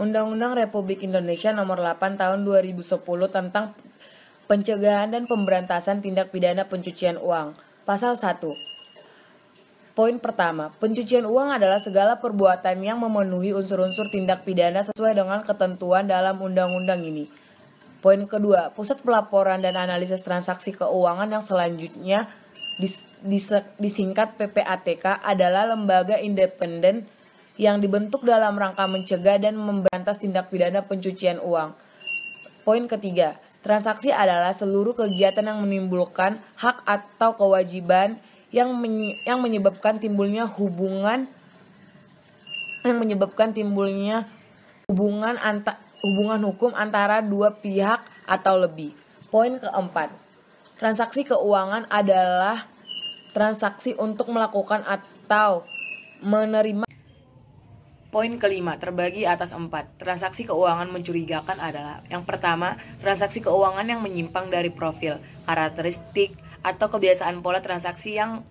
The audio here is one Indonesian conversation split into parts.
Undang-Undang Republik Indonesia Nomor 8 Tahun 2010 tentang Pencegahan dan Pemberantasan Tindak Pidana Pencucian Uang. Pasal 1. Poin pertama, pencucian uang adalah segala perbuatan yang memenuhi unsur-unsur tindak pidana sesuai dengan ketentuan dalam undang-undang ini. Poin kedua, Pusat Pelaporan dan Analisis Transaksi Keuangan yang selanjutnya disingkat PPATK adalah lembaga independen yang dibentuk dalam rangka mencegah dan memberantas tindak pidana pencucian uang. Poin ketiga, transaksi adalah seluruh kegiatan yang menimbulkan hak atau kewajiban yang menyebabkan timbulnya hubungan hukum antara dua pihak atau lebih. Poin keempat, transaksi keuangan adalah transaksi untuk melakukan atau menerima. Poin kelima, terbagi atas 4. Transaksi keuangan mencurigakan adalah: yang pertama, transaksi keuangan yang menyimpang dari profil, karakteristik, atau kebiasaan pola transaksi yang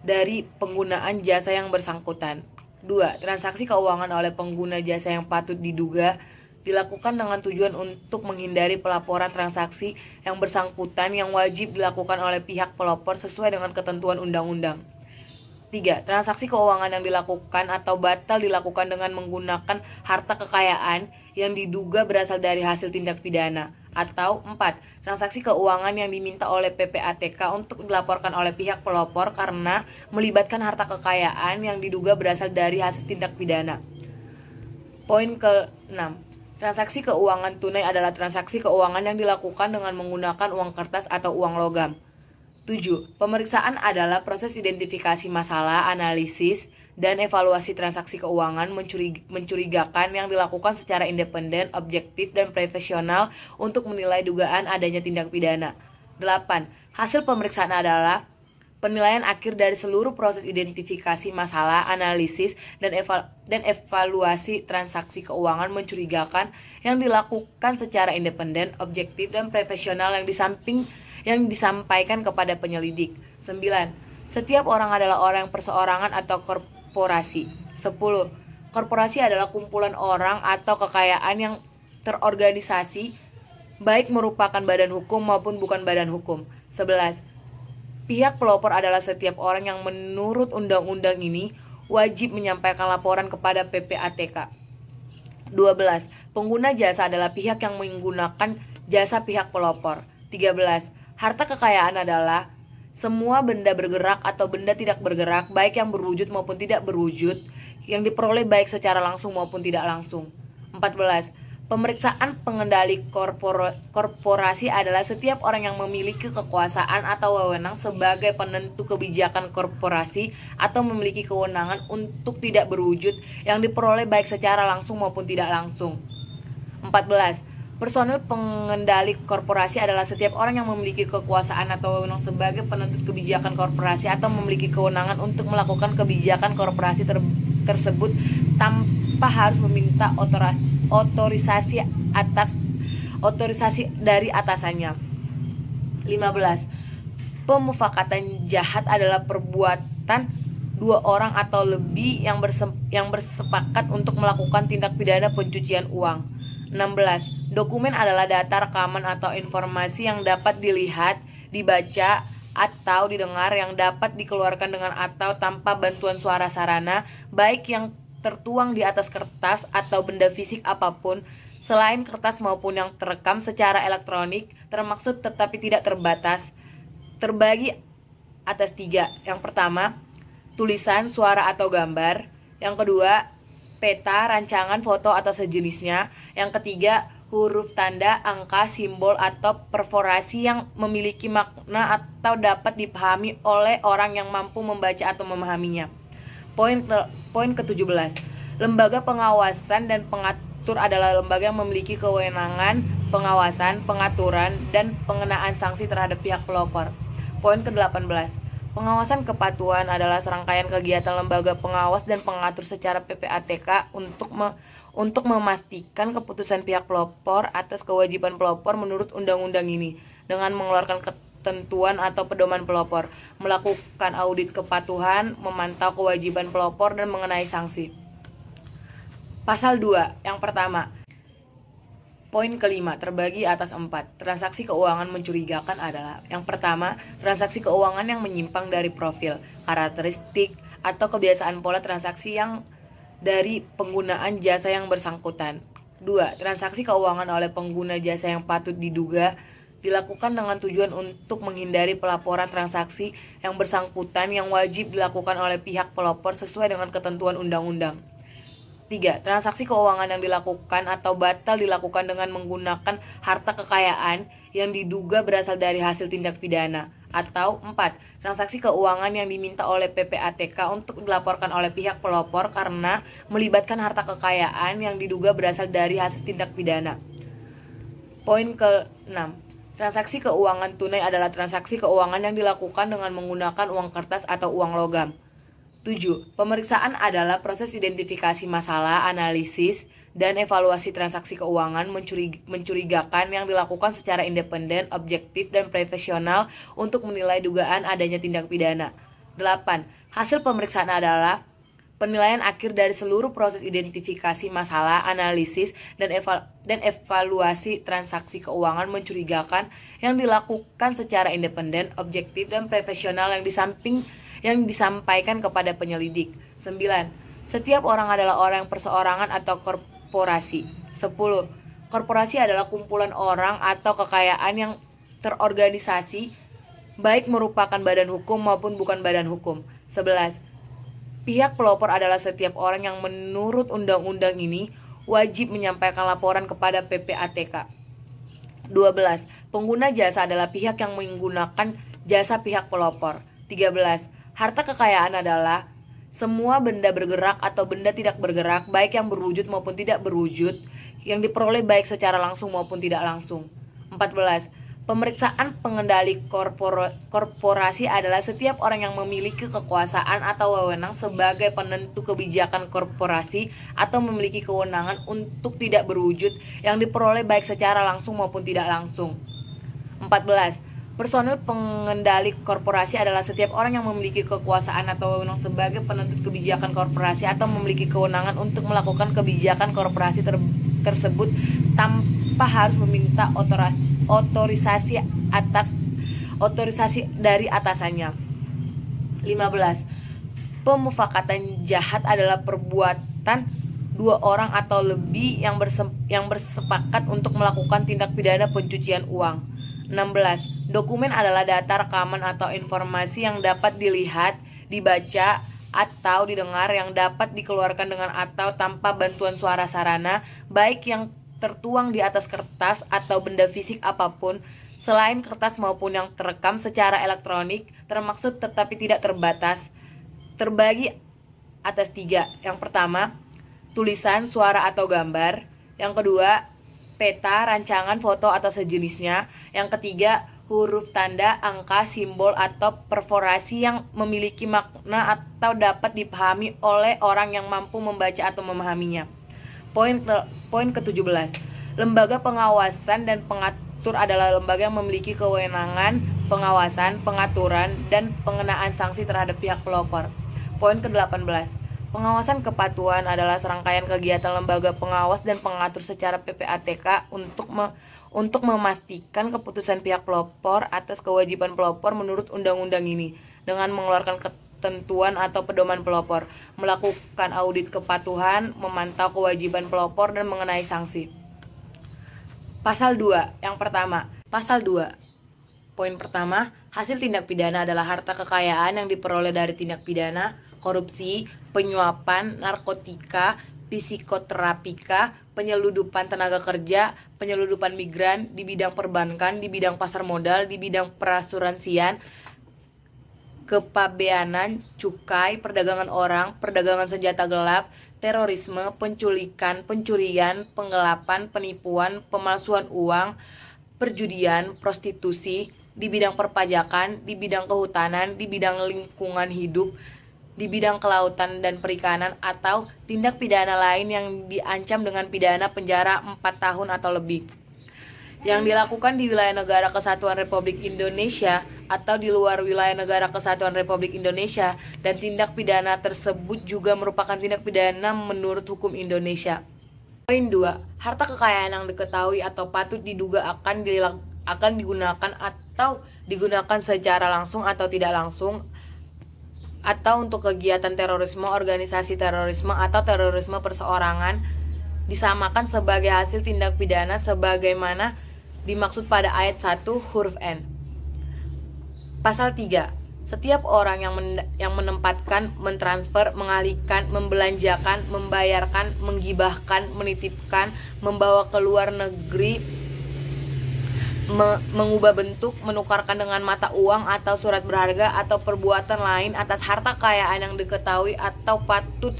dari penggunaan jasa yang bersangkutan. 2. Transaksi keuangan oleh pengguna jasa yang patut diduga dilakukan dengan tujuan untuk menghindari pelaporan transaksi yang bersangkutan yang wajib dilakukan oleh pihak pelapor sesuai dengan ketentuan undang-undang. 3. Transaksi keuangan yang dilakukan atau batal dilakukan dengan menggunakan harta kekayaan yang diduga berasal dari hasil tindak pidana. Atau 4. Transaksi keuangan yang diminta oleh PPATK untuk dilaporkan oleh pihak pelapor karena melibatkan harta kekayaan yang diduga berasal dari hasil tindak pidana. Poin ke-6. Transaksi keuangan tunai adalah transaksi keuangan yang dilakukan dengan menggunakan uang kertas atau uang logam. 7. Pemeriksaan adalah proses identifikasi masalah, analisis, dan evaluasi transaksi keuangan mencurigakan yang dilakukan secara independen, objektif, dan profesional untuk menilai dugaan adanya tindak pidana. 8. Hasil pemeriksaan adalah penilaian akhir dari seluruh proses identifikasi masalah, analisis, dan evaluasi transaksi keuangan mencurigakan yang dilakukan secara independen, objektif, dan profesional yang disampaikan kepada penyelidik. 9. Setiap orang adalah orang perseorangan atau korporasi. 10. Korporasi adalah kumpulan orang atau kekayaan yang terorganisasi, baik merupakan badan hukum maupun bukan badan hukum. 11. Pihak pelapor adalah setiap orang yang menurut undang-undang ini wajib menyampaikan laporan kepada PPATK. 12. Pengguna jasa adalah pihak yang menggunakan jasa pihak pelapor. 13. Harta kekayaan adalah semua benda bergerak atau benda tidak bergerak, baik yang berwujud maupun tidak berwujud, yang diperoleh baik secara langsung maupun tidak langsung. 14. Pemeriksaan pengendali korporasi adalah setiap orang yang memiliki kekuasaan atau wewenang sebagai penentu kebijakan korporasi atau memiliki kewenangan untuk tidak berwujud yang diperoleh baik secara langsung maupun tidak langsung. 14. Personil pengendali korporasi adalah setiap orang yang memiliki kekuasaan atau wewenang sebagai penentu kebijakan korporasi atau memiliki kewenangan untuk melakukan kebijakan korporasi tersebut tanpa harus meminta otorisasi dari atasannya. 15. Pemufakatan jahat adalah perbuatan dua orang atau lebih yang bersepakat untuk melakukan tindak pidana pencucian uang. 16. Dokumen adalah data, rekaman, atau informasi yang dapat dilihat, dibaca, atau didengar yang dapat dikeluarkan dengan atau tanpa bantuan suara sarana, baik yang tertuang di atas kertas atau benda fisik apapun, selain kertas maupun yang terekam secara elektronik, termaksud tetapi tidak terbatas, terbagi atas 3. Yang pertama, tulisan, suara, atau gambar. Yang kedua, peta, rancangan, foto, atau sejenisnya. Yang ketiga, huruf, tanda, angka, simbol, atau perforasi yang memiliki makna atau dapat dipahami oleh orang yang mampu membaca atau memahaminya. Poin ke-17. Lembaga pengawasan dan pengatur adalah lembaga yang memiliki kewenangan pengawasan, pengaturan, dan pengenaan sanksi terhadap pihak pelapor. Poin ke-18. Pengawasan kepatuhan adalah serangkaian kegiatan lembaga pengawas dan pengatur secara PPATK untuk memastikan keputusan pihak pelapor atas kewajiban pelapor menurut undang-undang ini dengan mengeluarkan ketentuan atau pedoman pelapor, melakukan audit kepatuhan, memantau kewajiban pelapor, dan mengenai sanksi. Pasal 2, yang pertama. Poin kelima, terbagi atas 4. Transaksi keuangan mencurigakan adalah: yang pertama, transaksi keuangan yang menyimpang dari profil, karakteristik, atau kebiasaan pola transaksi yang dari penggunaan jasa yang bersangkutan. 2. Transaksi keuangan oleh pengguna jasa yang patut diduga dilakukan dengan tujuan untuk menghindari pelaporan transaksi yang bersangkutan yang wajib dilakukan oleh pihak pelapor sesuai dengan ketentuan undang-undang. 3. Transaksi keuangan yang dilakukan atau batal dilakukan dengan menggunakan harta kekayaan yang diduga berasal dari hasil tindak pidana. Atau 4. Transaksi keuangan yang diminta oleh PPATK untuk dilaporkan oleh pihak pelapor karena melibatkan harta kekayaan yang diduga berasal dari hasil tindak pidana. Poin ke-6. Transaksi keuangan tunai adalah transaksi keuangan yang dilakukan dengan menggunakan uang kertas atau uang logam. 7. Pemeriksaan adalah proses identifikasi masalah, analisis, dan evaluasi transaksi keuangan mencurigakan yang dilakukan secara independen, objektif, dan profesional untuk menilai dugaan adanya tindak pidana. 8. Hasil pemeriksaan adalah penilaian akhir dari seluruh proses identifikasi masalah, analisis, dan evaluasi transaksi keuangan mencurigakan yang dilakukan secara independen, objektif, dan profesional yang disampaikan kepada penyelidik. 9. Setiap orang adalah orang perseorangan atau korporasi. 10. Korporasi adalah kumpulan orang atau kekayaan yang terorganisasi, baik merupakan badan hukum maupun bukan badan hukum. 11. Pihak pelapor adalah setiap orang yang menurut undang-undang ini wajib menyampaikan laporan kepada PPATK. 12. Pengguna jasa adalah pihak yang menggunakan jasa pihak pelapor. 13. Harta kekayaan adalah semua benda bergerak atau benda tidak bergerak, baik yang berwujud maupun tidak berwujud, yang diperoleh baik secara langsung maupun tidak langsung. 14. Pemeriksaan pengendali korporasi adalah setiap orang yang memiliki kekuasaan atau wewenang sebagai penentu kebijakan korporasi atau memiliki kewenangan untuk tidak berwujud yang diperoleh baik secara langsung maupun tidak langsung. 14. Personel pengendali korporasi adalah setiap orang yang memiliki kekuasaan atau wewenang sebagai penentu kebijakan korporasi atau memiliki kewenangan untuk melakukan kebijakan korporasi tersebut tanpa harus meminta otorisasi dari atasannya. 15. Pemufakatan jahat adalah perbuatan dua orang atau lebih yang bersepakat untuk melakukan tindak pidana pencucian uang. 16. Dokumen adalah data, rekaman, atau informasi yang dapat dilihat, dibaca, atau didengar yang dapat dikeluarkan dengan atau tanpa bantuan suara sarana, baik yang tertuang di atas kertas atau benda fisik apapun, selain kertas maupun yang terekam secara elektronik, termaksud tetapi tidak terbatas, terbagi atas 3. Yang pertama, tulisan, suara, atau gambar. Yang kedua, peta, rancangan, foto, atau sejenisnya. Yang ketiga, huruf, tanda, angka, simbol, atau perforasi yang memiliki makna atau dapat dipahami oleh orang yang mampu membaca atau memahaminya. Poin ke-17. Lembaga pengawasan dan pengatur adalah lembaga yang memiliki kewenangan pengawasan, pengaturan, dan pengenaan sanksi terhadap pihak pelapor. Poin ke-18. Pengawasan kepatuhan adalah serangkaian kegiatan lembaga pengawas dan pengatur secara PPATK untuk memastikan keputusan pihak pelapor atas kewajiban pelapor menurut undang-undang ini, dengan mengeluarkan ketentuan atau pedoman pelapor, melakukan audit kepatuhan, memantau kewajiban pelapor, dan mengenai sanksi. Pasal 2, yang pertama. Pasal 2. Poin pertama, hasil tindak pidana adalah harta kekayaan yang diperoleh dari tindak pidana korupsi, penyuapan, narkotika, psikoterapika, penyeludupan tenaga kerja, penyeludupan migran, di bidang perbankan, di bidang pasar modal, di bidang perasuransian, kepabeanan, cukai, perdagangan orang, perdagangan senjata gelap, terorisme, penculikan, pencurian, penggelapan, penipuan, pemalsuan uang, perjudian, prostitusi, di bidang perpajakan, di bidang kehutanan, di bidang lingkungan hidup, di bidang kelautan dan perikanan, atau tindak pidana lain yang diancam dengan pidana penjara 4 tahun atau lebih. yang dilakukan di wilayah negara kesatuan Republik Indonesia atau di luar wilayah negara kesatuan Republik Indonesia, dan tindak pidana tersebut juga merupakan tindak pidana menurut hukum Indonesia. Poin 2. Harta kekayaan yang diketahui atau patut diduga akan digunakan atau digunakan secara langsung atau tidak langsung atau untuk kegiatan terorisme, organisasi terorisme, atau terorisme perseorangan disamakan sebagai hasil tindak pidana sebagaimana dimaksud pada ayat 1 huruf N. Pasal 3. Setiap orang yang menempatkan, mentransfer, mengalihkan, membelanjakan, membayarkan, menggibahkan, menitipkan, membawa ke luar negeri, mengubah bentuk, menukarkan dengan mata uang atau surat berharga atau perbuatan lain atas harta kekayaan yang diketahui atau patut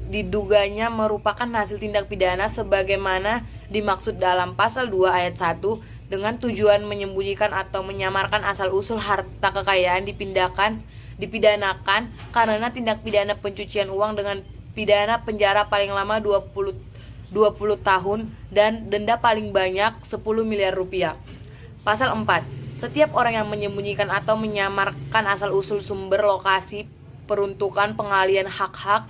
diduganya merupakan hasil tindak pidana sebagaimana dimaksud dalam pasal 2 ayat 1 dengan tujuan menyembunyikan atau menyamarkan asal-usul harta kekayaan dipidanakan karena tindak pidana pencucian uang dengan pidana penjara paling lama 20 tahun dan denda paling banyak 10 miliar rupiah. Pasal 4. Setiap orang yang menyembunyikan atau menyamarkan asal-usul sumber, lokasi, peruntukan, pengalian hak-hak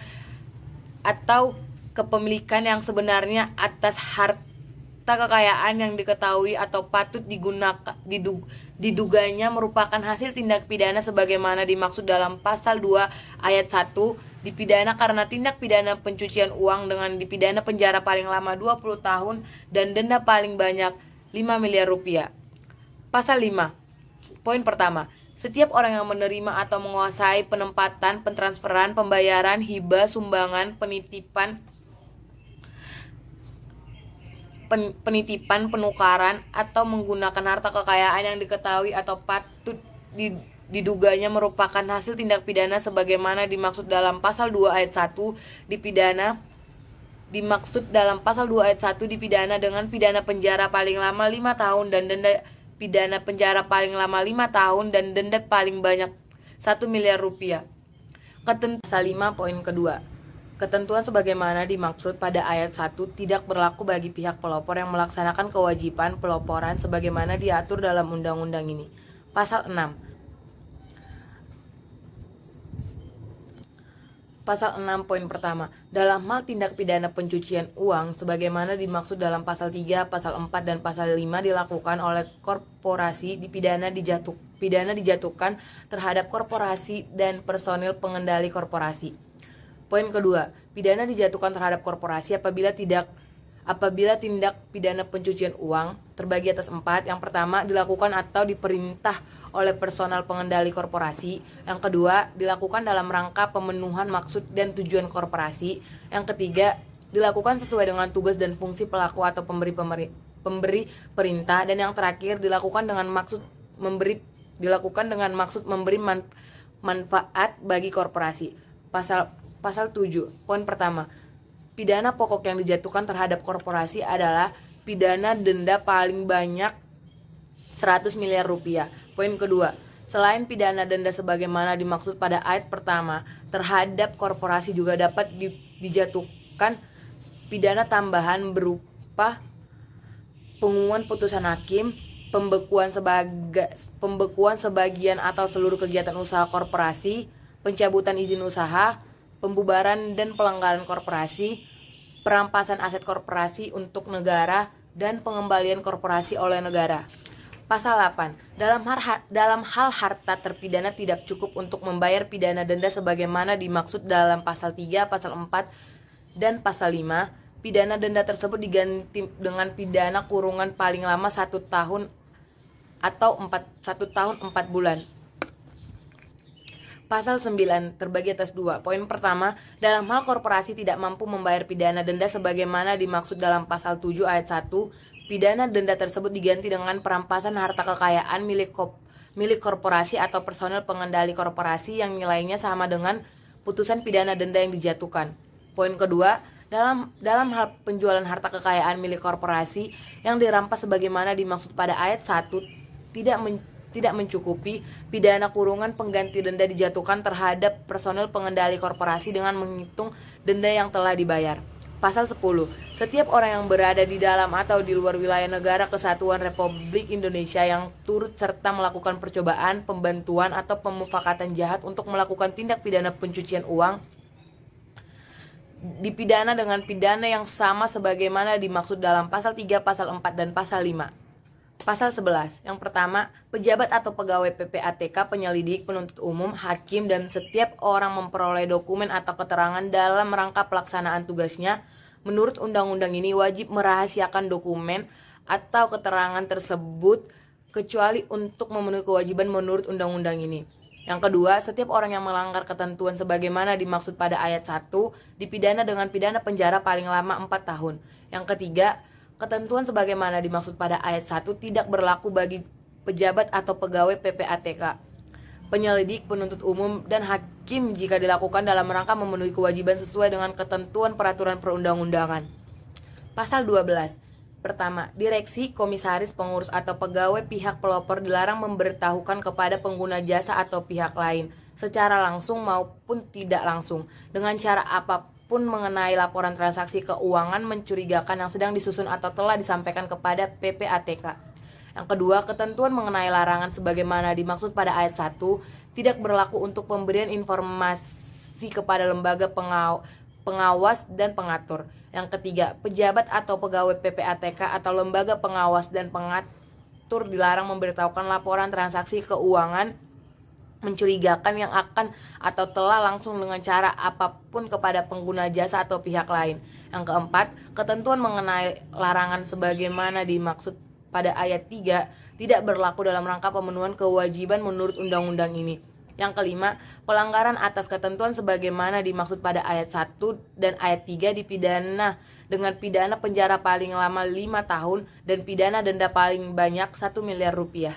atau kepemilikan yang sebenarnya atas harta kekayaan yang diketahui atau patut diduganya merupakan hasil tindak pidana sebagaimana dimaksud dalam pasal 2 ayat 1 dipidana karena tindak pidana pencucian uang dengan dipidana penjara paling lama 20 tahun dan denda paling banyak 5 miliar rupiah. Pasal 5. Poin pertama. Setiap orang yang menerima atau menguasai penempatan, pentransferan, pembayaran, hibah, sumbangan, penitipan, penukaran, atau menggunakan harta kekayaan yang diketahui atau patut diduganya merupakan hasil tindak pidana sebagaimana dimaksud dalam pasal 2 ayat 1 dipidana dengan pidana penjara paling lama 5 tahun dan denda pidana penjara paling lama 5 tahun dan denda paling banyak 1 miliar rupiah. Ketentuan pasal 5 poin kedua. Ketentuan sebagaimana dimaksud pada ayat 1 tidak berlaku bagi pihak pelopor yang melaksanakan kewajiban peloporan sebagaimana diatur dalam undang-undang ini. Pasal 6. Pasal 6 poin pertama. Dalam hal tindak pidana pencucian uang sebagaimana dimaksud dalam pasal 3, pasal 4 dan pasal 5 dilakukan oleh korporasi pidana dijatuhkan terhadap korporasi dan personil pengendali korporasi. Poin kedua, pidana dijatuhkan terhadap korporasi apabila tindak pidana pencucian uang terbagi atas 4. Yang pertama, dilakukan atau diperintah oleh personal pengendali korporasi. Yang kedua, dilakukan dalam rangka pemenuhan maksud dan tujuan korporasi. Yang ketiga, dilakukan sesuai dengan tugas dan fungsi pelaku atau pemberi perintah. Dan yang terakhir, dilakukan dengan maksud memberi manfaat bagi korporasi. Pasal 7, poin pertama. Pidana pokok yang dijatuhkan terhadap korporasi adalah pidana denda paling banyak 100 miliar rupiah. Poin kedua, selain pidana denda sebagaimana dimaksud pada ayat pertama, terhadap korporasi juga dapat dijatuhkan pidana tambahan berupa pengumuman putusan hakim, pembekuan sebagian atau seluruh kegiatan usaha korporasi, pencabutan izin usaha, pembubaran dan pelanggaran korporasi, perampasan aset korporasi untuk negara, dan pengembalian korporasi oleh negara. Pasal 8. Dalam hal harta terpidana tidak cukup untuk membayar pidana denda sebagaimana dimaksud dalam pasal 3, pasal 4, dan pasal 5. Pidana denda tersebut diganti dengan pidana kurungan paling lama 1 tahun atau 1 tahun 4 bulan. Pasal 9 terbagi atas 2. Poin pertama, dalam hal korporasi tidak mampu membayar pidana denda sebagaimana dimaksud dalam pasal 7 ayat 1, pidana denda tersebut diganti dengan perampasan harta kekayaan milik korporasi atau personel pengendali korporasi yang nilainya sama dengan putusan pidana denda yang dijatuhkan. Poin kedua, dalam hal penjualan harta kekayaan milik korporasi yang dirampas sebagaimana dimaksud pada ayat 1 tidak mencukupi, pidana kurungan pengganti denda dijatuhkan terhadap personel pengendali korporasi dengan menghitung denda yang telah dibayar. Pasal 10. Setiap orang yang berada di dalam atau di luar wilayah negara kesatuan Republik Indonesia yang turut serta melakukan percobaan, pembantuan, atau pemufakatan jahat untuk melakukan tindak pidana pencucian uang dipidana dengan pidana yang sama sebagaimana dimaksud dalam pasal 3, pasal 4, dan pasal 5. Pasal 11. Yang pertama, pejabat atau pegawai PPATK, penyelidik, penuntut umum, hakim, dan setiap orang memperoleh dokumen atau keterangan dalam rangka pelaksanaan tugasnya menurut undang-undang ini wajib merahasiakan dokumen atau keterangan tersebut kecuali untuk memenuhi kewajiban menurut undang-undang ini. Yang kedua, setiap orang yang melanggar ketentuan sebagaimana dimaksud pada ayat 1 dipidana dengan pidana penjara paling lama 4 tahun. Yang ketiga, ketentuan sebagaimana dimaksud pada ayat 1 tidak berlaku bagi pejabat atau pegawai PPATK, penyelidik, penuntut umum, dan hakim jika dilakukan dalam rangka memenuhi kewajiban sesuai dengan ketentuan peraturan perundang-undangan. Pasal 12. Pertama, direksi, komisaris, pengurus, atau pegawai pihak pelopor dilarang memberitahukan kepada pengguna jasa atau pihak lain secara langsung maupun tidak langsung dengan cara apapun mengenai laporan transaksi keuangan mencurigakan yang sedang disusun atau telah disampaikan kepada PPATK. Yang kedua, ketentuan mengenai larangan sebagaimana dimaksud pada ayat 1 tidak berlaku untuk pemberian informasi kepada lembaga pengawas dan pengatur. Yang ketiga, pejabat atau pegawai PPATK atau lembaga pengawas dan pengatur dilarang memberitahukan laporan transaksi keuangan mencurigakan yang akan atau telah langsung dengan cara apapun kepada pengguna jasa atau pihak lain. Yang keempat, ketentuan mengenai larangan sebagaimana dimaksud pada ayat 3 tidak berlaku dalam rangka pemenuhan kewajiban menurut undang-undang ini. Yang kelima, pelanggaran atas ketentuan sebagaimana dimaksud pada ayat 1 dan ayat 3 dipidana dengan pidana penjara paling lama 5 tahun dan pidana denda paling banyak 1 miliar rupiah.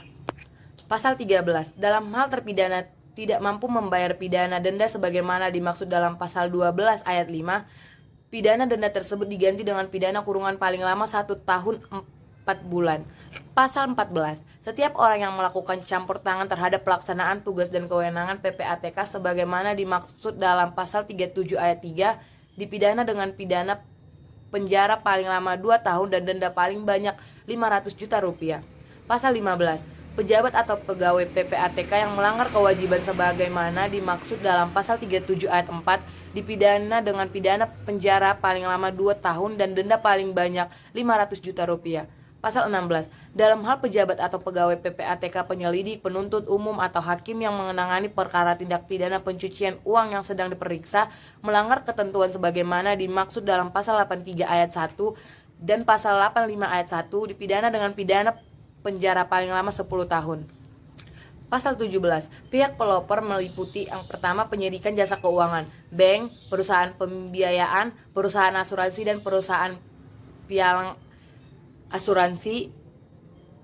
Pasal 13. Dalam hal terpidana tidak mampu membayar pidana denda sebagaimana dimaksud dalam pasal 12 ayat 5, pidana denda tersebut diganti dengan pidana kurungan paling lama 1 tahun 4 bulan. Pasal 14. Setiap orang yang melakukan campur tangan terhadap pelaksanaan tugas dan kewenangan PPATK sebagaimana dimaksud dalam pasal 37 ayat 3 dipidana dengan pidana penjara paling lama 2 tahun dan denda paling banyak 500 juta rupiah. Pasal 15. Pejabat atau pegawai PPATK yang melanggar kewajiban sebagaimana dimaksud dalam pasal 37 ayat 4 dipidana dengan pidana penjara paling lama 2 tahun dan denda paling banyak 500 juta rupiah. Pasal 16. Dalam hal pejabat atau pegawai PPATK, penyelidik, penuntut umum, atau hakim yang menangani perkara tindak pidana pencucian uang yang sedang diperiksa melanggar ketentuan sebagaimana dimaksud dalam pasal 83 ayat 1 dan pasal 85 ayat 1 dipidana dengan pidana penjara paling lama 10 tahun. Pasal 17. Pihak pelopor meliputi yang pertama penyedikan jasa keuangan, bank, perusahaan pembiayaan, perusahaan asuransi dan perusahaan pialang asuransi,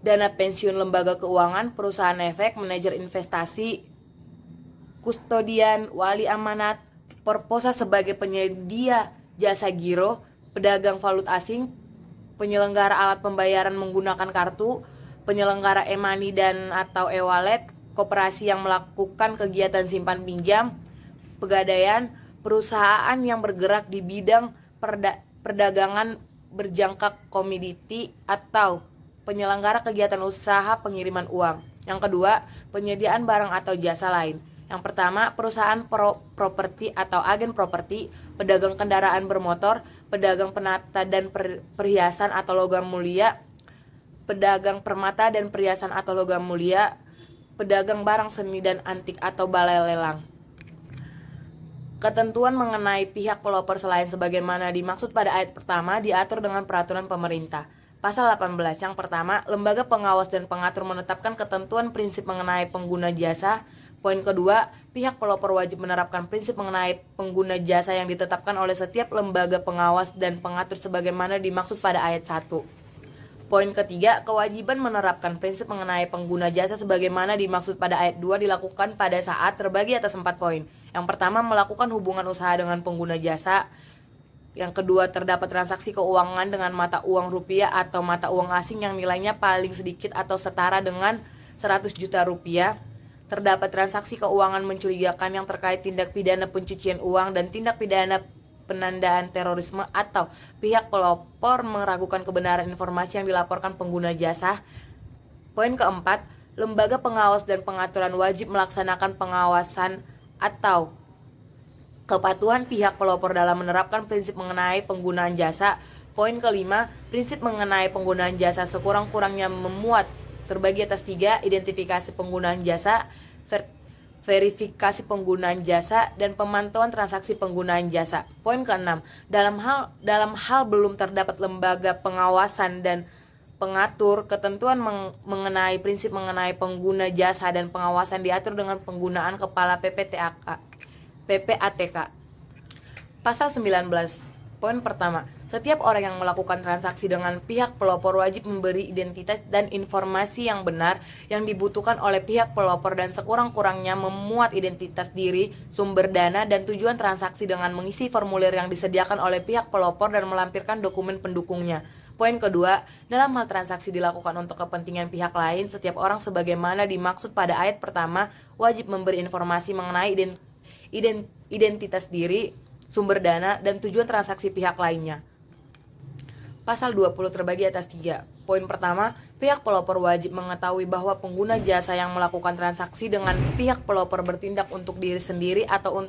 dana pensiun lembaga keuangan, perusahaan efek, manajer investasi, kustodian, wali amanat, perposa sebagai penyedia jasa giro, pedagang valuta asing, penyelenggara alat pembayaran menggunakan kartu, penyelenggara e-money dan atau e-wallet, koperasi yang melakukan kegiatan simpan pinjam, pegadaian, perusahaan yang bergerak di bidang perdagangan berjangka komoditi atau penyelenggara kegiatan usaha pengiriman uang. Yang kedua, penyediaan barang atau jasa lain. Yang pertama, perusahaan properti atau agen properti, pedagang kendaraan bermotor, pedagang penata dan perhiasan atau logam mulia, pedagang permata dan perhiasan atau logam mulia, pedagang barang seni dan antik atau balai lelang. Ketentuan mengenai pihak pelopor selain sebagaimana dimaksud pada ayat pertama diatur dengan peraturan pemerintah. Pasal 18. Yang pertama, lembaga pengawas dan pengatur menetapkan ketentuan prinsip mengenai pengguna jasa. Poin kedua, pihak pelopor wajib menerapkan prinsip mengenai pengguna jasa yang ditetapkan oleh setiap lembaga pengawas dan pengatur sebagaimana dimaksud pada ayat 1. Poin ketiga, kewajiban menerapkan prinsip mengenai pengguna jasa sebagaimana dimaksud pada ayat 2 dilakukan pada saat terbagi atas 4 poin. Yang pertama, melakukan hubungan usaha dengan pengguna jasa. Yang kedua, terdapat transaksi keuangan dengan mata uang rupiah atau mata uang asing yang nilainya paling sedikit atau setara dengan 100 juta rupiah. Terdapat transaksi keuangan mencurigakan yang terkait tindak pidana pencucian uang dan tindak pidana penandaan terorisme atau pihak pelopor meragukan kebenaran informasi yang dilaporkan pengguna jasa. Poin keempat, lembaga pengawas dan pengaturan wajib melaksanakan pengawasan atau kepatuhan pihak pelopor dalam menerapkan prinsip mengenai penggunaan jasa. Poin kelima, prinsip mengenai penggunaan jasa sekurang-kurangnya memuat terbagi atas 3, identifikasi penggunaan jasa, verifikasi penggunaan jasa, dan pemantauan transaksi penggunaan jasa. Poin keenam, dalam hal belum terdapat lembaga pengawasan dan pengatur, ketentuan mengenai prinsip mengenai pengguna jasa dan pengawasan diatur dengan penggunaan kepala PPATK. Pasal 19. Poin pertama, setiap orang yang melakukan transaksi dengan pihak pelopor wajib memberi identitas dan informasi yang benar yang dibutuhkan oleh pihak pelopor dan sekurang-kurangnya memuat identitas diri, sumber dana, dan tujuan transaksi dengan mengisi formulir yang disediakan oleh pihak pelopor dan melampirkan dokumen pendukungnya. Poin kedua, dalam hal transaksi dilakukan untuk kepentingan pihak lain, setiap orang sebagaimana dimaksud pada ayat pertama wajib memberi informasi mengenai identitas diri, sumber dana, dan tujuan transaksi pihak lainnya. Pasal 20 terbagi atas 3. Poin pertama, pihak pelopor wajib mengetahui bahwa pengguna jasa yang melakukan transaksi dengan pihak pelopor bertindak untuk diri sendiri atau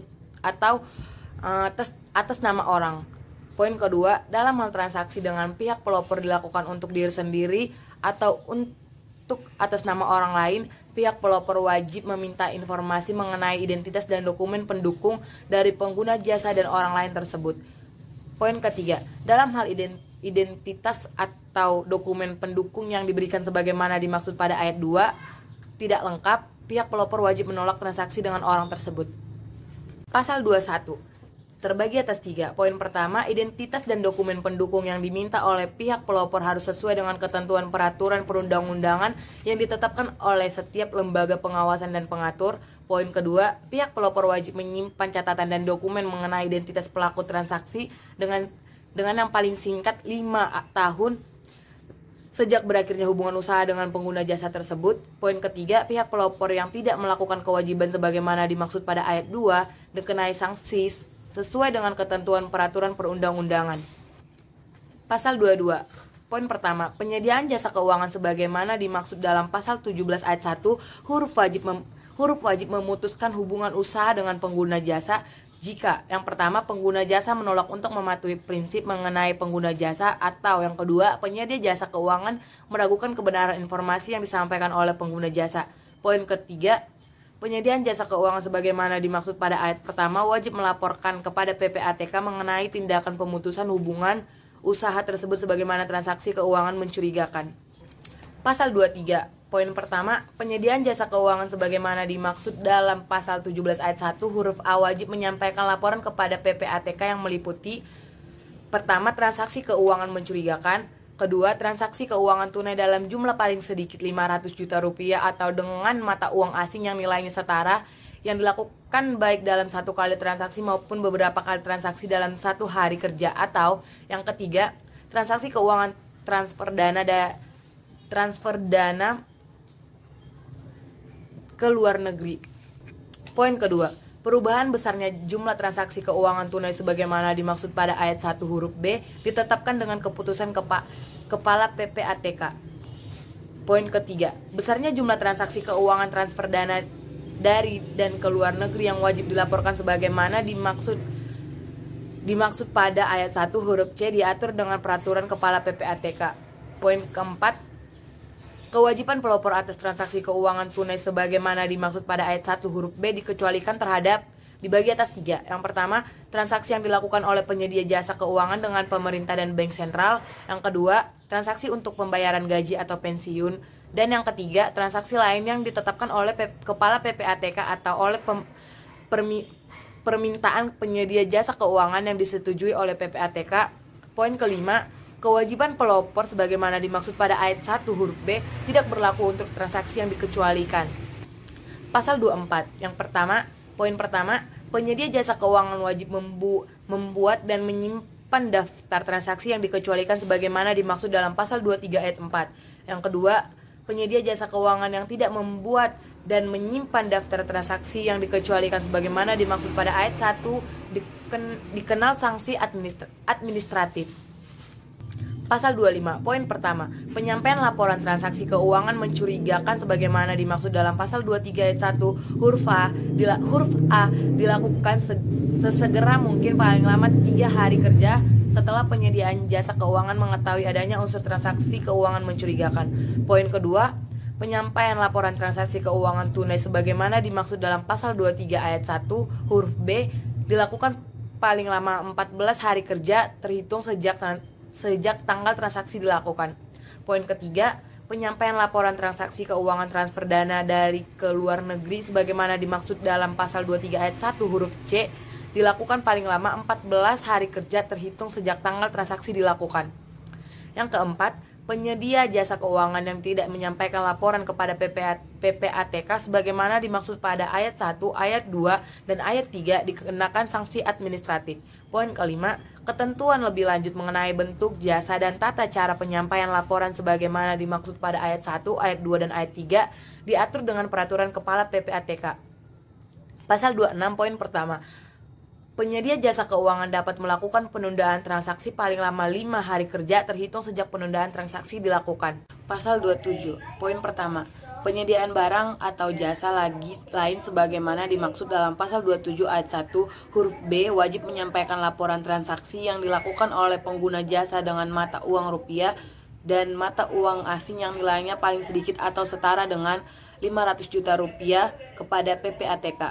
atas nama orang. Poin kedua, dalam hal transaksi dengan pihak pelopor dilakukan untuk diri sendiri atau untuk atas nama orang lain, pihak pelopor wajib meminta informasi mengenai identitas dan dokumen pendukung dari pengguna jasa dan orang lain tersebut. Poin ketiga, dalam hal identitas atau dokumen pendukung yang diberikan sebagaimana dimaksud pada ayat 2 tidak lengkap, pihak pelopor wajib menolak transaksi dengan orang tersebut. Pasal 21 terbagi atas 3. Poin pertama, identitas dan dokumen pendukung yang diminta oleh pihak pelopor harus sesuai dengan ketentuan peraturan perundang-undangan yang ditetapkan oleh setiap lembaga pengawasan dan pengatur. Poin kedua, pihak pelopor wajib menyimpan catatan dan dokumen mengenai identitas pelaku transaksi dengan yang paling singkat 5 tahun sejak berakhirnya hubungan usaha dengan pengguna jasa tersebut. Poin ketiga, pihak pelopor yang tidak melakukan kewajiban sebagaimana dimaksud pada ayat 2 dikenai sanksi sesuai dengan ketentuan peraturan perundang-undangan. Pasal 22. Poin pertama, penyediaan jasa keuangan sebagaimana dimaksud dalam pasal 17 ayat 1 huruf wajib memutuskan hubungan usaha dengan pengguna jasa jika yang pertama pengguna jasa menolak untuk mematuhi prinsip mengenai pengguna jasa, atau yang kedua penyedia jasa keuangan meragukan kebenaran informasi yang disampaikan oleh pengguna jasa. Poin ketiga, penyediaan jasa keuangan sebagaimana dimaksud pada ayat pertama wajib melaporkan kepada PPATK mengenai tindakan pemutusan hubungan usaha tersebut sebagaimana transaksi keuangan mencurigakan. Pasal 23. Poin pertama, penyediaan jasa keuangan sebagaimana dimaksud dalam pasal 17 ayat 1 huruf A wajib menyampaikan laporan kepada PPATK yang meliputi: pertama, transaksi keuangan mencurigakan; kedua, transaksi keuangan tunai dalam jumlah paling sedikit 500 juta rupiah atau dengan mata uang asing yang nilainya setara yang dilakukan baik dalam satu kali transaksi maupun beberapa kali transaksi dalam satu hari kerja; atau yang ketiga, transaksi keuangan transfer dana ke luar negeri. Poin kedua, perubahan besarnya jumlah transaksi keuangan tunai sebagaimana dimaksud pada ayat 1 huruf B ditetapkan dengan keputusan Kepala PPATK. Poin ketiga, besarnya jumlah transaksi keuangan transfer dana dari dan ke luar negeri yang wajib dilaporkan sebagaimana dimaksud pada ayat 1 huruf C diatur dengan peraturan Kepala PPATK. Poin keempat, kewajiban pelopor atas transaksi keuangan tunai sebagaimana dimaksud pada ayat 1 huruf B dikecualikan terhadap dibagi atas 3. Yang pertama, transaksi yang dilakukan oleh penyedia jasa keuangan dengan pemerintah dan bank sentral. Yang kedua, transaksi untuk pembayaran gaji atau pensiun. Dan yang ketiga, transaksi lain yang ditetapkan oleh Kepala PPATK atau oleh permintaan penyedia jasa keuangan yang disetujui oleh PPATK. Poin kelima, kewajiban pelopor sebagaimana dimaksud pada ayat 1 huruf B tidak berlaku untuk transaksi yang dikecualikan. Pasal 24. Poin pertama, penyedia jasa keuangan wajib membuat dan menyimpan daftar transaksi yang dikecualikan sebagaimana dimaksud dalam pasal 23 ayat 4. Yang kedua, penyedia jasa keuangan yang tidak membuat dan menyimpan daftar transaksi yang dikecualikan sebagaimana dimaksud pada ayat 1 dikenal sanksi administratif. Pasal 25, poin pertama, penyampaian laporan transaksi keuangan mencurigakan sebagaimana dimaksud dalam pasal 23 ayat 1 huruf A dilakukan sesegera mungkin paling lama 3 hari kerja setelah penyediaan jasa keuangan mengetahui adanya unsur transaksi keuangan mencurigakan. Poin kedua, penyampaian laporan transaksi keuangan tunai sebagaimana dimaksud dalam pasal 23 ayat 1 huruf B dilakukan paling lama 14 hari kerja terhitung sejak tanggal transaksi dilakukan. Poin ketiga, penyampaian laporan transaksi keuangan transfer dana dari ke luar negeri sebagaimana dimaksud dalam pasal 23 ayat 1 huruf C dilakukan paling lama 14 hari kerja terhitung sejak tanggal transaksi dilakukan. Yang keempat, penyedia jasa keuangan yang tidak menyampaikan laporan kepada PPATK sebagaimana dimaksud pada ayat 1, ayat 2, dan ayat 3 dikenakan sanksi administratif. Poin kelima, ketentuan lebih lanjut mengenai bentuk, jasa, dan tata cara penyampaian laporan sebagaimana dimaksud pada ayat 1, ayat 2, dan ayat 3 diatur dengan peraturan kepala PPATK. Pasal 26 poin pertama, penyedia jasa keuangan dapat melakukan penundaan transaksi paling lama 5 hari kerja terhitung sejak penundaan transaksi dilakukan. Pasal 27, poin pertama, penyediaan barang atau jasa lain sebagaimana dimaksud dalam pasal 27 ayat 1 huruf B wajib menyampaikan laporan transaksi yang dilakukan oleh pengguna jasa dengan mata uang rupiah dan mata uang asing yang nilainya paling sedikit atau setara dengan 500 juta rupiah kepada PPATK.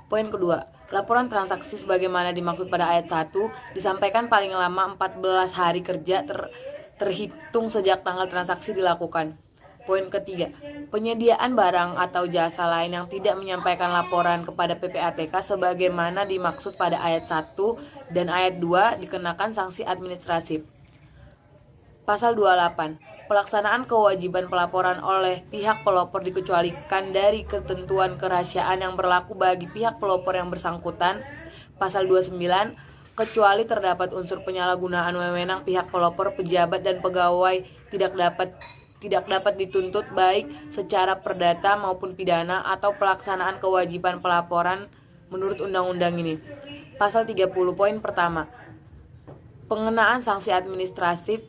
Poin kedua, laporan transaksi sebagaimana dimaksud pada ayat 1 disampaikan paling lama 14 hari kerja terhitung sejak tanggal transaksi dilakukan. Poin ketiga, penyediaan barang atau jasa lain yang tidak menyampaikan laporan kepada PPATK sebagaimana dimaksud pada ayat 1 dan ayat 2 dikenakan sanksi administratif. Pasal 28, pelaksanaan kewajiban pelaporan oleh pihak pelapor dikecualikan dari ketentuan kerahasiaan yang berlaku bagi pihak pelapor yang bersangkutan. Pasal 29, kecuali terdapat unsur penyalahgunaan wewenang pihak pelapor, pejabat, dan pegawai tidak dapat dituntut baik secara perdata maupun pidana atau pelaksanaan kewajiban pelaporan menurut undang-undang ini. Pasal 30 poin pertama, pengenaan sanksi administratif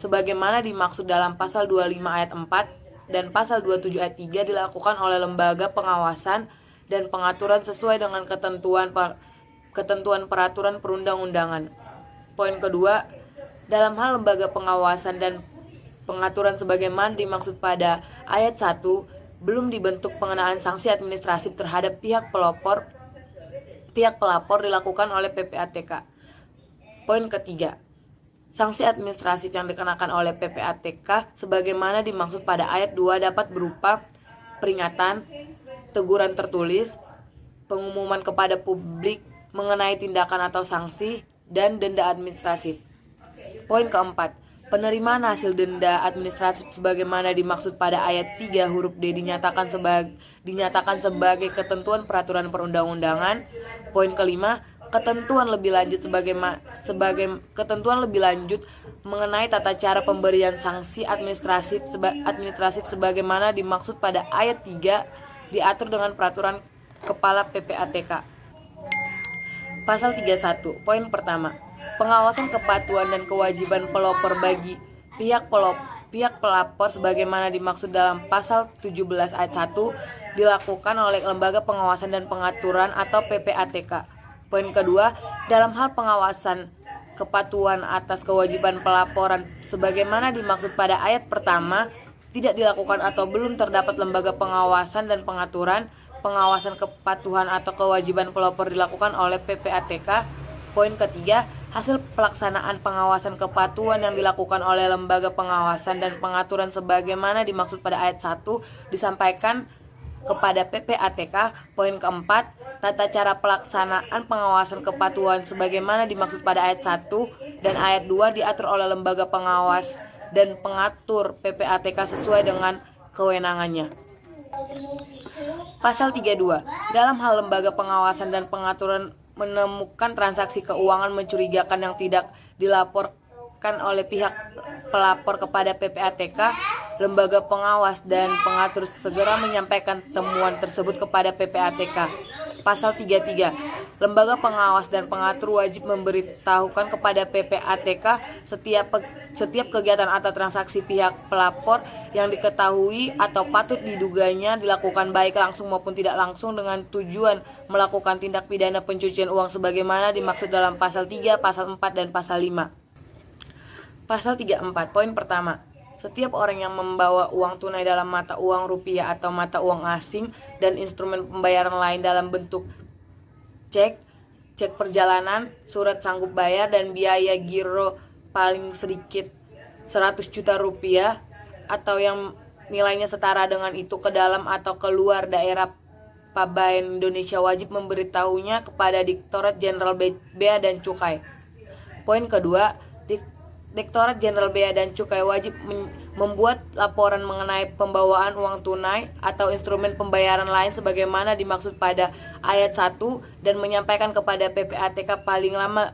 sebagaimana dimaksud dalam pasal 25 ayat 4 dan pasal 27 ayat 3 dilakukan oleh lembaga pengawasan dan pengaturan sesuai dengan ketentuan peraturan perundang-undangan. Poin kedua, dalam hal lembaga pengawasan dan pengaturan sebagaimana dimaksud pada ayat 1 belum dibentuk, pengenaan sanksi administratif terhadap pihak pelapor dilakukan oleh PPATK. Poin ketiga, sanksi administratif yang dikenakan oleh PPATK sebagaimana dimaksud pada ayat 2 dapat berupa peringatan, teguran tertulis, pengumuman kepada publik mengenai tindakan atau sanksi, dan denda administratif. Poin keempat, penerimaan hasil denda administratif sebagaimana dimaksud pada ayat 3 huruf D dinyatakan sebagai ketentuan peraturan perundang-undangan. Poin kelima, ketentuan lebih lanjut mengenai tata cara pemberian sanksi administratif sebagaimana dimaksud pada ayat 3 diatur dengan peraturan kepala PPATK. Pasal 31, poin pertama, pengawasan kepatuhan dan kewajiban pelapor bagi pihak pelapor sebagaimana dimaksud dalam pasal 17 ayat 1 dilakukan oleh lembaga pengawasan dan pengaturan atau PPATK. Poin kedua, dalam hal pengawasan kepatuhan atas kewajiban pelaporan sebagaimana dimaksud pada ayat pertama tidak dilakukan atau belum terdapat lembaga pengawasan dan pengaturan, pengawasan kepatuhan atau kewajiban pelapor dilakukan oleh PPATK. Poin ketiga, hasil pelaksanaan pengawasan kepatuhan yang dilakukan oleh lembaga pengawasan dan pengaturan sebagaimana dimaksud pada ayat 1 disampaikan kepada PPATK. Poin keempat, tata cara pelaksanaan pengawasan kepatuhan sebagaimana dimaksud pada ayat 1 dan ayat 2 diatur oleh lembaga pengawas dan pengatur PPATK sesuai dengan kewenangannya. Pasal 32, dalam hal lembaga pengawasan dan pengaturan menemukan transaksi keuangan mencurigakan yang tidak dilaporkan oleh pihak pelapor kepada PPATK, lembaga pengawas dan pengatur segera menyampaikan temuan tersebut kepada PPATK. Pasal 33. Lembaga pengawas dan pengatur wajib memberitahukan kepada PPATK setiap kegiatan atau transaksi pihak pelapor yang diketahui atau patut diduganya dilakukan baik langsung maupun tidak langsung dengan tujuan melakukan tindak pidana pencucian uang sebagaimana dimaksud dalam pasal 3, pasal 4, dan pasal 5. Pasal 34. Poin pertama. Setiap orang yang membawa uang tunai dalam mata uang rupiah atau mata uang asing dan instrumen pembayaran lain dalam bentuk cek, cek perjalanan, surat sanggup bayar, dan biaya giro paling sedikit 100 juta rupiah atau yang nilainya setara dengan itu ke dalam atau keluar daerah Pabean Indonesia wajib memberitahunya kepada Direktorat Jenderal Bea dan Cukai. Poin kedua, Direktorat Jenderal Bea dan Cukai wajib membuat laporan mengenai pembawaan uang tunai atau instrumen pembayaran lain sebagaimana dimaksud pada ayat 1 dan menyampaikan kepada PPATK paling lama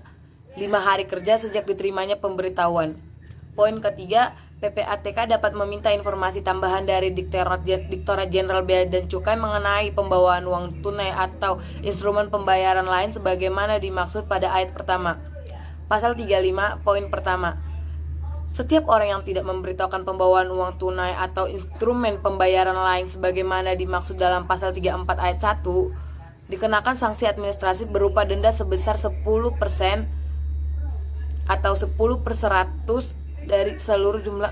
5 hari kerja sejak diterimanya pemberitahuan. Poin ketiga, PPATK dapat meminta informasi tambahan dari Direktorat Jenderal Bea dan Cukai mengenai pembawaan uang tunai atau instrumen pembayaran lain sebagaimana dimaksud pada ayat pertama. Pasal 35, poin pertama. Setiap orang yang tidak memberitahukan pembawaan uang tunai atau instrumen pembayaran lain sebagaimana dimaksud dalam pasal 34 ayat 1 dikenakan sanksi administratif berupa denda sebesar 10% atau 10/100 dari seluruh jumlah.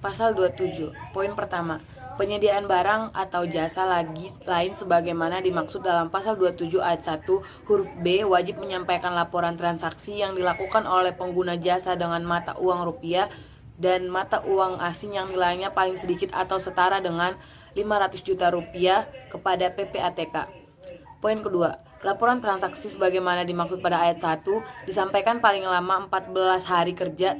Pasal 27. Poin pertama. Penyediaan barang atau jasa lain sebagaimana dimaksud dalam pasal 27 ayat 1 huruf B wajib menyampaikan laporan transaksi yang dilakukan oleh pengguna jasa dengan mata uang rupiah dan mata uang asing yang nilainya paling sedikit atau setara dengan 500 juta rupiah kepada PPATK. Poin kedua, laporan transaksi sebagaimana dimaksud pada ayat 1 disampaikan paling lama 14 hari kerja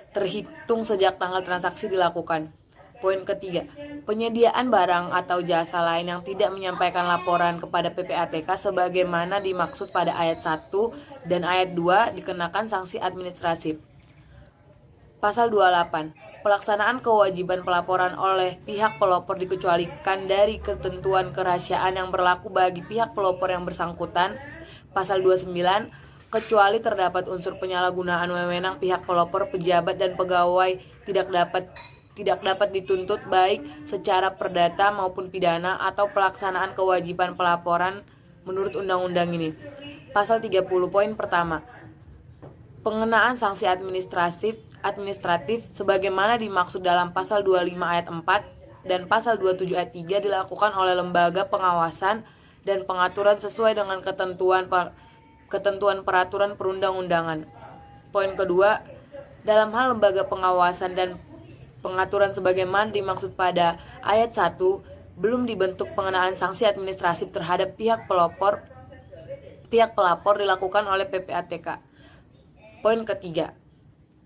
terhitung sejak tanggal transaksi dilakukan. Poin ketiga, penyediaan barang atau jasa lain yang tidak menyampaikan laporan kepada PPATK sebagaimana dimaksud pada ayat 1 dan ayat 2 dikenakan sanksi administratif. Pasal 28. Pelaksanaan kewajiban pelaporan oleh pihak pelapor dikecualikan dari ketentuan kerahasiaan yang berlaku bagi pihak pelapor yang bersangkutan. Pasal 29. Kecuali terdapat unsur penyalahgunaan wewenang pihak pelapor, pejabat, dan pegawai tidak dapat dituntut baik secara perdata maupun pidana atau pelaksanaan kewajiban pelaporan menurut undang-undang ini. Pasal 30 poin pertama. Pengenaan sanksi administratif sebagaimana dimaksud dalam pasal 25 ayat 4 dan pasal 27 ayat 3 dilakukan oleh lembaga pengawasan dan pengaturan sesuai dengan ketentuan peraturan perundang-undangan. Poin kedua, dalam hal lembaga pengawasan dan pengaturan sebagaimana dimaksud pada ayat 1 belum dibentuk, pengenaan sanksi administratif terhadap pihak pelapor dilakukan oleh PPATK. Poin ketiga,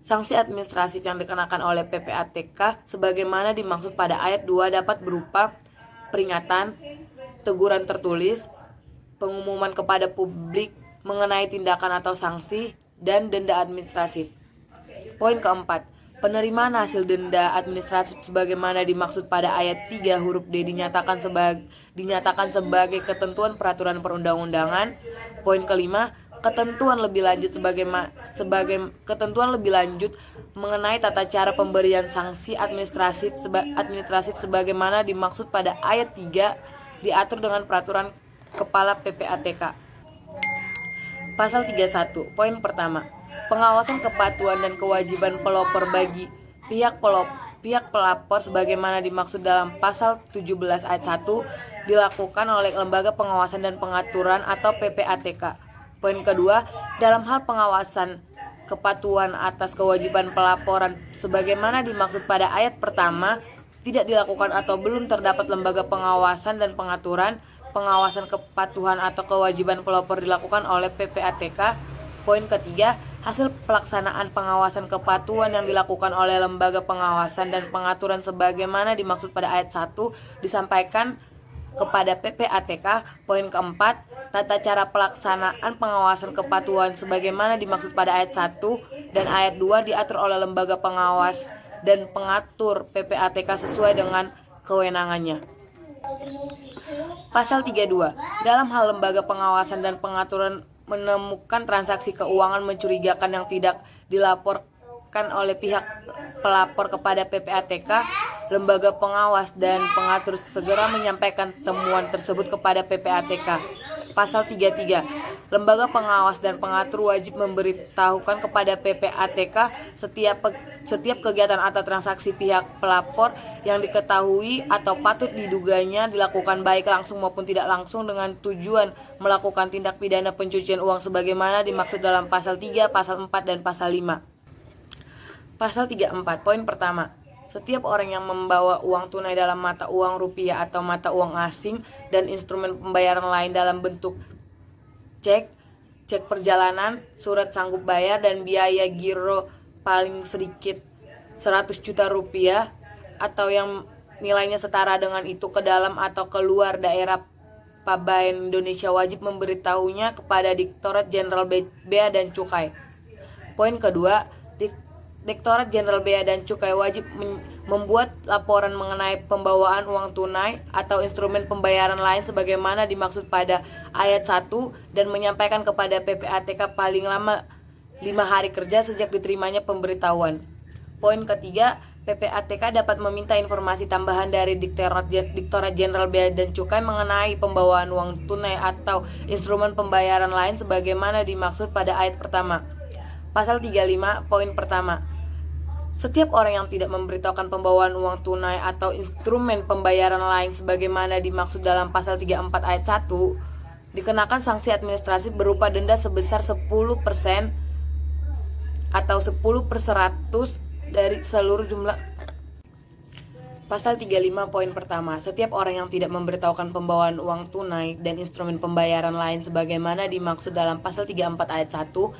sanksi administratif yang dikenakan oleh PPATK sebagaimana dimaksud pada ayat 2 dapat berupa peringatan, teguran tertulis, pengumuman kepada publik mengenai tindakan atau sanksi, dan denda administratif. Poin keempat, penerimaan hasil denda administratif sebagaimana dimaksud pada ayat 3 huruf D dinyatakan sebagai ketentuan peraturan perundang-undangan. Poin kelima, ketentuan lebih lanjut mengenai tata cara pemberian sanksi administratif sebagaimana dimaksud pada ayat 3 diatur dengan peraturan Kepala PPATK. Pasal 31. Poin pertama. Pengawasan kepatuhan dan kewajiban pelapor bagi pihak pelapor sebagaimana dimaksud dalam pasal 17 ayat 1 dilakukan oleh Lembaga Pengawasan dan Pengaturan atau PPATK. Poin kedua, dalam hal pengawasan kepatuhan atas kewajiban pelaporan sebagaimana dimaksud pada ayat pertama tidak dilakukan atau belum terdapat lembaga pengawasan dan pengaturan, pengawasan kepatuhan atau kewajiban pelapor dilakukan oleh PPATK. Poin ketiga, hasil pelaksanaan pengawasan kepatuhan yang dilakukan oleh lembaga pengawasan dan pengaturan sebagaimana dimaksud pada ayat 1 disampaikan kepada PPATK. Poin keempat, tata cara pelaksanaan pengawasan kepatuhan sebagaimana dimaksud pada ayat 1 dan ayat 2 diatur oleh lembaga pengawas dan pengatur PPATK sesuai dengan kewenangannya. Pasal 32. Dalam hal lembaga pengawasan dan pengaturan menemukan transaksi keuangan mencurigakan yang tidak dilaporkan oleh pihak pelapor kepada PPATK, lembaga pengawas dan pengatur segera menyampaikan temuan tersebut kepada PPATK. Pasal 33. Lembaga pengawas dan pengatur wajib memberitahukan kepada PPATK setiap kegiatan atau transaksi pihak pelapor yang diketahui atau patut diduganya dilakukan baik langsung maupun tidak langsung dengan tujuan melakukan tindak pidana pencucian uang sebagaimana dimaksud dalam pasal 3, pasal 4, dan pasal 5. Pasal 34. Poin pertama. Setiap orang yang membawa uang tunai dalam mata uang rupiah atau mata uang asing dan instrumen pembayaran lain dalam bentuk cek, cek perjalanan, surat sanggup bayar, dan biaya giro paling sedikit 100 juta rupiah atau yang nilainya setara dengan itu ke dalam atau keluar daerah Pabean Indonesia wajib memberitahunya kepada Direktorat Jenderal Bea dan Cukai. Poin kedua, Direktorat Jenderal Bea dan Cukai wajib membuat laporan mengenai pembawaan uang tunai atau instrumen pembayaran lain sebagaimana dimaksud pada ayat 1 dan menyampaikan kepada PPATK paling lama 5 hari kerja sejak diterimanya pemberitahuan. Poin ketiga, PPATK dapat meminta informasi tambahan dari Direktorat Jenderal Bea dan Cukai mengenai pembawaan uang tunai atau instrumen pembayaran lain sebagaimana dimaksud pada ayat pertama. Pasal 35, poin pertama. Setiap orang yang tidak memberitahukan pembawaan uang tunai atau instrumen pembayaran lain sebagaimana dimaksud dalam pasal 34 ayat 1 dikenakan sanksi administratif berupa denda sebesar 10% atau 10/100 dari seluruh jumlah. Pasal 35 poin pertama. Setiap orang yang tidak memberitahukan pembawaan uang tunai dan instrumen pembayaran lain sebagaimana dimaksud dalam pasal 34 ayat 1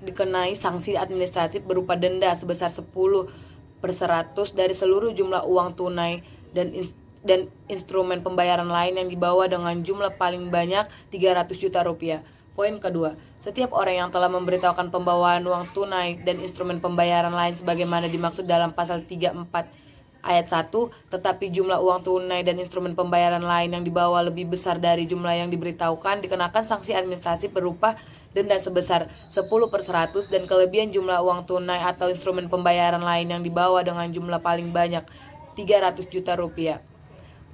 dikenai sanksi administratif berupa denda sebesar 10/100 dari seluruh jumlah uang tunai dan instrumen pembayaran lain yang dibawa dengan jumlah paling banyak 300 juta rupiah. Poin kedua, setiap orang yang telah memberitahukan pembawaan uang tunai dan instrumen pembayaran lain sebagaimana dimaksud dalam pasal 34 ayat 1, tetapi jumlah uang tunai dan instrumen pembayaran lain yang dibawa lebih besar dari jumlah yang diberitahukan dikenakan sanksi administratif berupa denda sebesar 10/100 dan kelebihan jumlah uang tunai atau instrumen pembayaran lain yang dibawa dengan jumlah paling banyak 300 juta rupiah.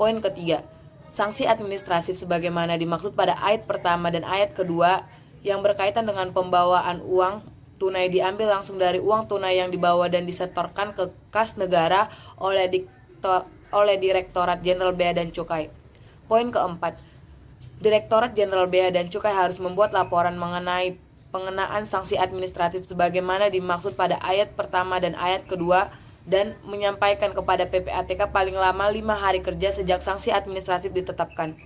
Poin ketiga, sanksi administratif sebagaimana dimaksud pada ayat pertama dan ayat kedua yang berkaitan dengan pembawaan uang tunai diambil langsung dari uang tunai yang dibawa dan disetorkan ke kas negara oleh Direktorat Jenderal Bea dan Cukai. Poin keempat, Direktorat Jenderal Bea dan Cukai harus membuat laporan mengenai pengenaan sanksi administratif sebagaimana dimaksud pada ayat pertama dan ayat kedua dan menyampaikan kepada PPATK paling lama 5 hari kerja sejak sanksi administratif ditetapkan.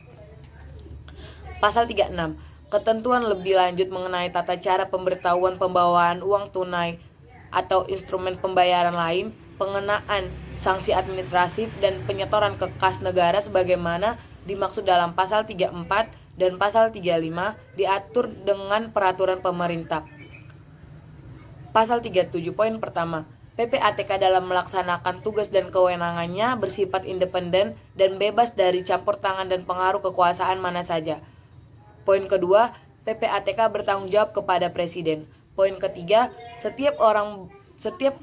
Pasal 36. Ketentuan lebih lanjut mengenai tata cara pemberitahuan pembawaan uang tunai atau instrumen pembayaran lain, pengenaan sanksi administratif dan penyetoran ke kas negara sebagaimana dimaksud dalam pasal 34 dan pasal 35 diatur dengan peraturan pemerintah. Pasal 37 poin pertama. PPATK dalam melaksanakan tugas dan kewenangannya bersifat independen dan bebas dari campur tangan dan pengaruh kekuasaan mana saja. Poin kedua, PPATK bertanggung jawab kepada Presiden. Poin ketiga, setiap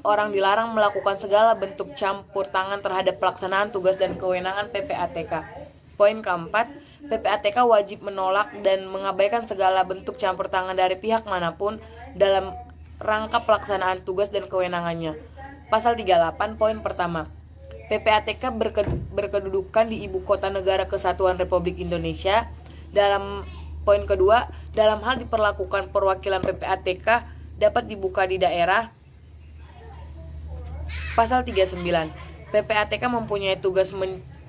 orang dilarang melakukan segala bentuk campur tangan terhadap pelaksanaan tugas dan kewenangan PPATK. Poin keempat, PPATK wajib menolak dan mengabaikan segala bentuk campur tangan dari pihak manapun dalam rangka pelaksanaan tugas dan kewenangannya. Pasal 38 poin pertama. PPATK berkedudukan di Ibu Kota Negara Kesatuan Republik Indonesia. Dalam poin kedua, dalam hal diperlakukan perwakilan PPATK dapat dibuka di daerah. Pasal 39. PPATK mempunyai tugas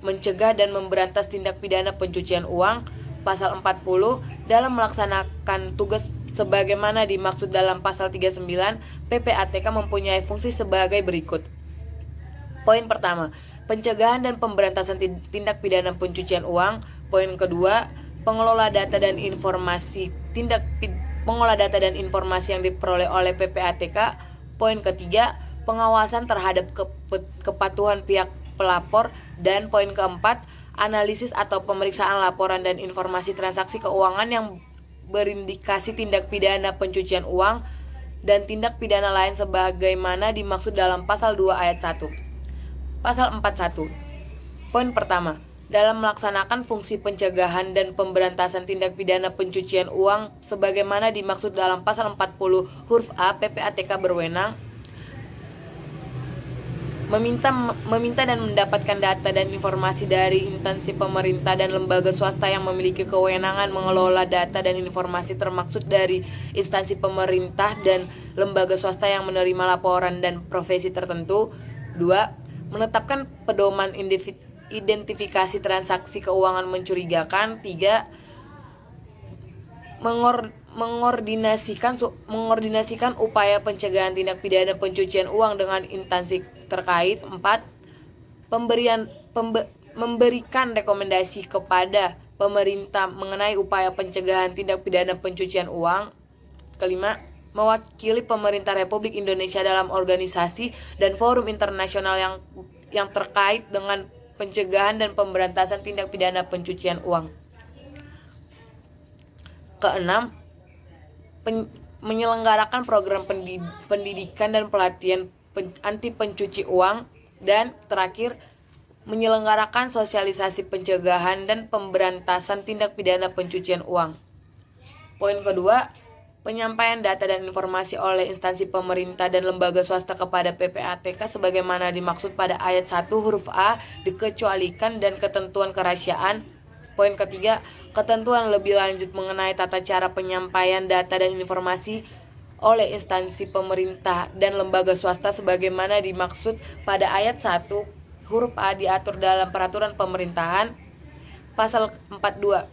mencegah dan memberantas tindak pidana pencucian uang. Pasal 40. Dalam melaksanakan tugas sebagaimana dimaksud dalam pasal 39, PPATK mempunyai fungsi sebagai berikut. Poin pertama, pencegahan dan pemberantasan tindak pidana pencucian uang. Poin kedua, pengelola data dan informasi yang diperoleh oleh PPATK. Poin ketiga, pengawasan terhadap kepatuhan pihak pelapor Dan poin keempat, analisis atau pemeriksaan laporan dan informasi transaksi keuangan yang berindikasi tindak pidana pencucian uang dan tindak pidana lain sebagaimana dimaksud dalam pasal 2 ayat 1. Pasal 41. Poin pertama, dalam melaksanakan fungsi pencegahan dan pemberantasan tindak pidana pencucian uang sebagaimana dimaksud dalam pasal 40 huruf A, PPATK berwenang meminta dan mendapatkan data dan informasi dari instansi pemerintah dan lembaga swasta yang memiliki kewenangan mengelola data dan informasi termaksud dari instansi pemerintah dan lembaga swasta yang menerima laporan dan profesi tertentu. 2. Menetapkan pedoman identifikasi transaksi keuangan mencurigakan. 3. Mengordinasikan upaya pencegahan tindak pidana pencucian uang dengan instansi terkait. 4. Memberikan rekomendasi kepada pemerintah mengenai upaya pencegahan tindak pidana pencucian uang. 5. Mewakili pemerintah Republik Indonesia dalam organisasi dan forum internasional yang terkait dengan pencegahan dan pemberantasan tindak pidana pencucian uang. 6. Menyelenggarakan program pendidikan dan pelatihan anti pencuci uang. Dan terakhir, menyelenggarakan sosialisasi pencegahan dan pemberantasan tindak pidana pencucian uang. Poin kedua, penyampaian data dan informasi oleh instansi pemerintah dan lembaga swasta kepada PPATK sebagaimana dimaksud pada ayat 1 huruf A dikecualikan dan ketentuan kerahasiaan. Poin ketiga, ketentuan lebih lanjut mengenai tata cara penyampaian data dan informasi oleh instansi pemerintah dan lembaga swasta sebagaimana dimaksud pada ayat 1 huruf A diatur dalam peraturan pemerintahan. Pasal 42.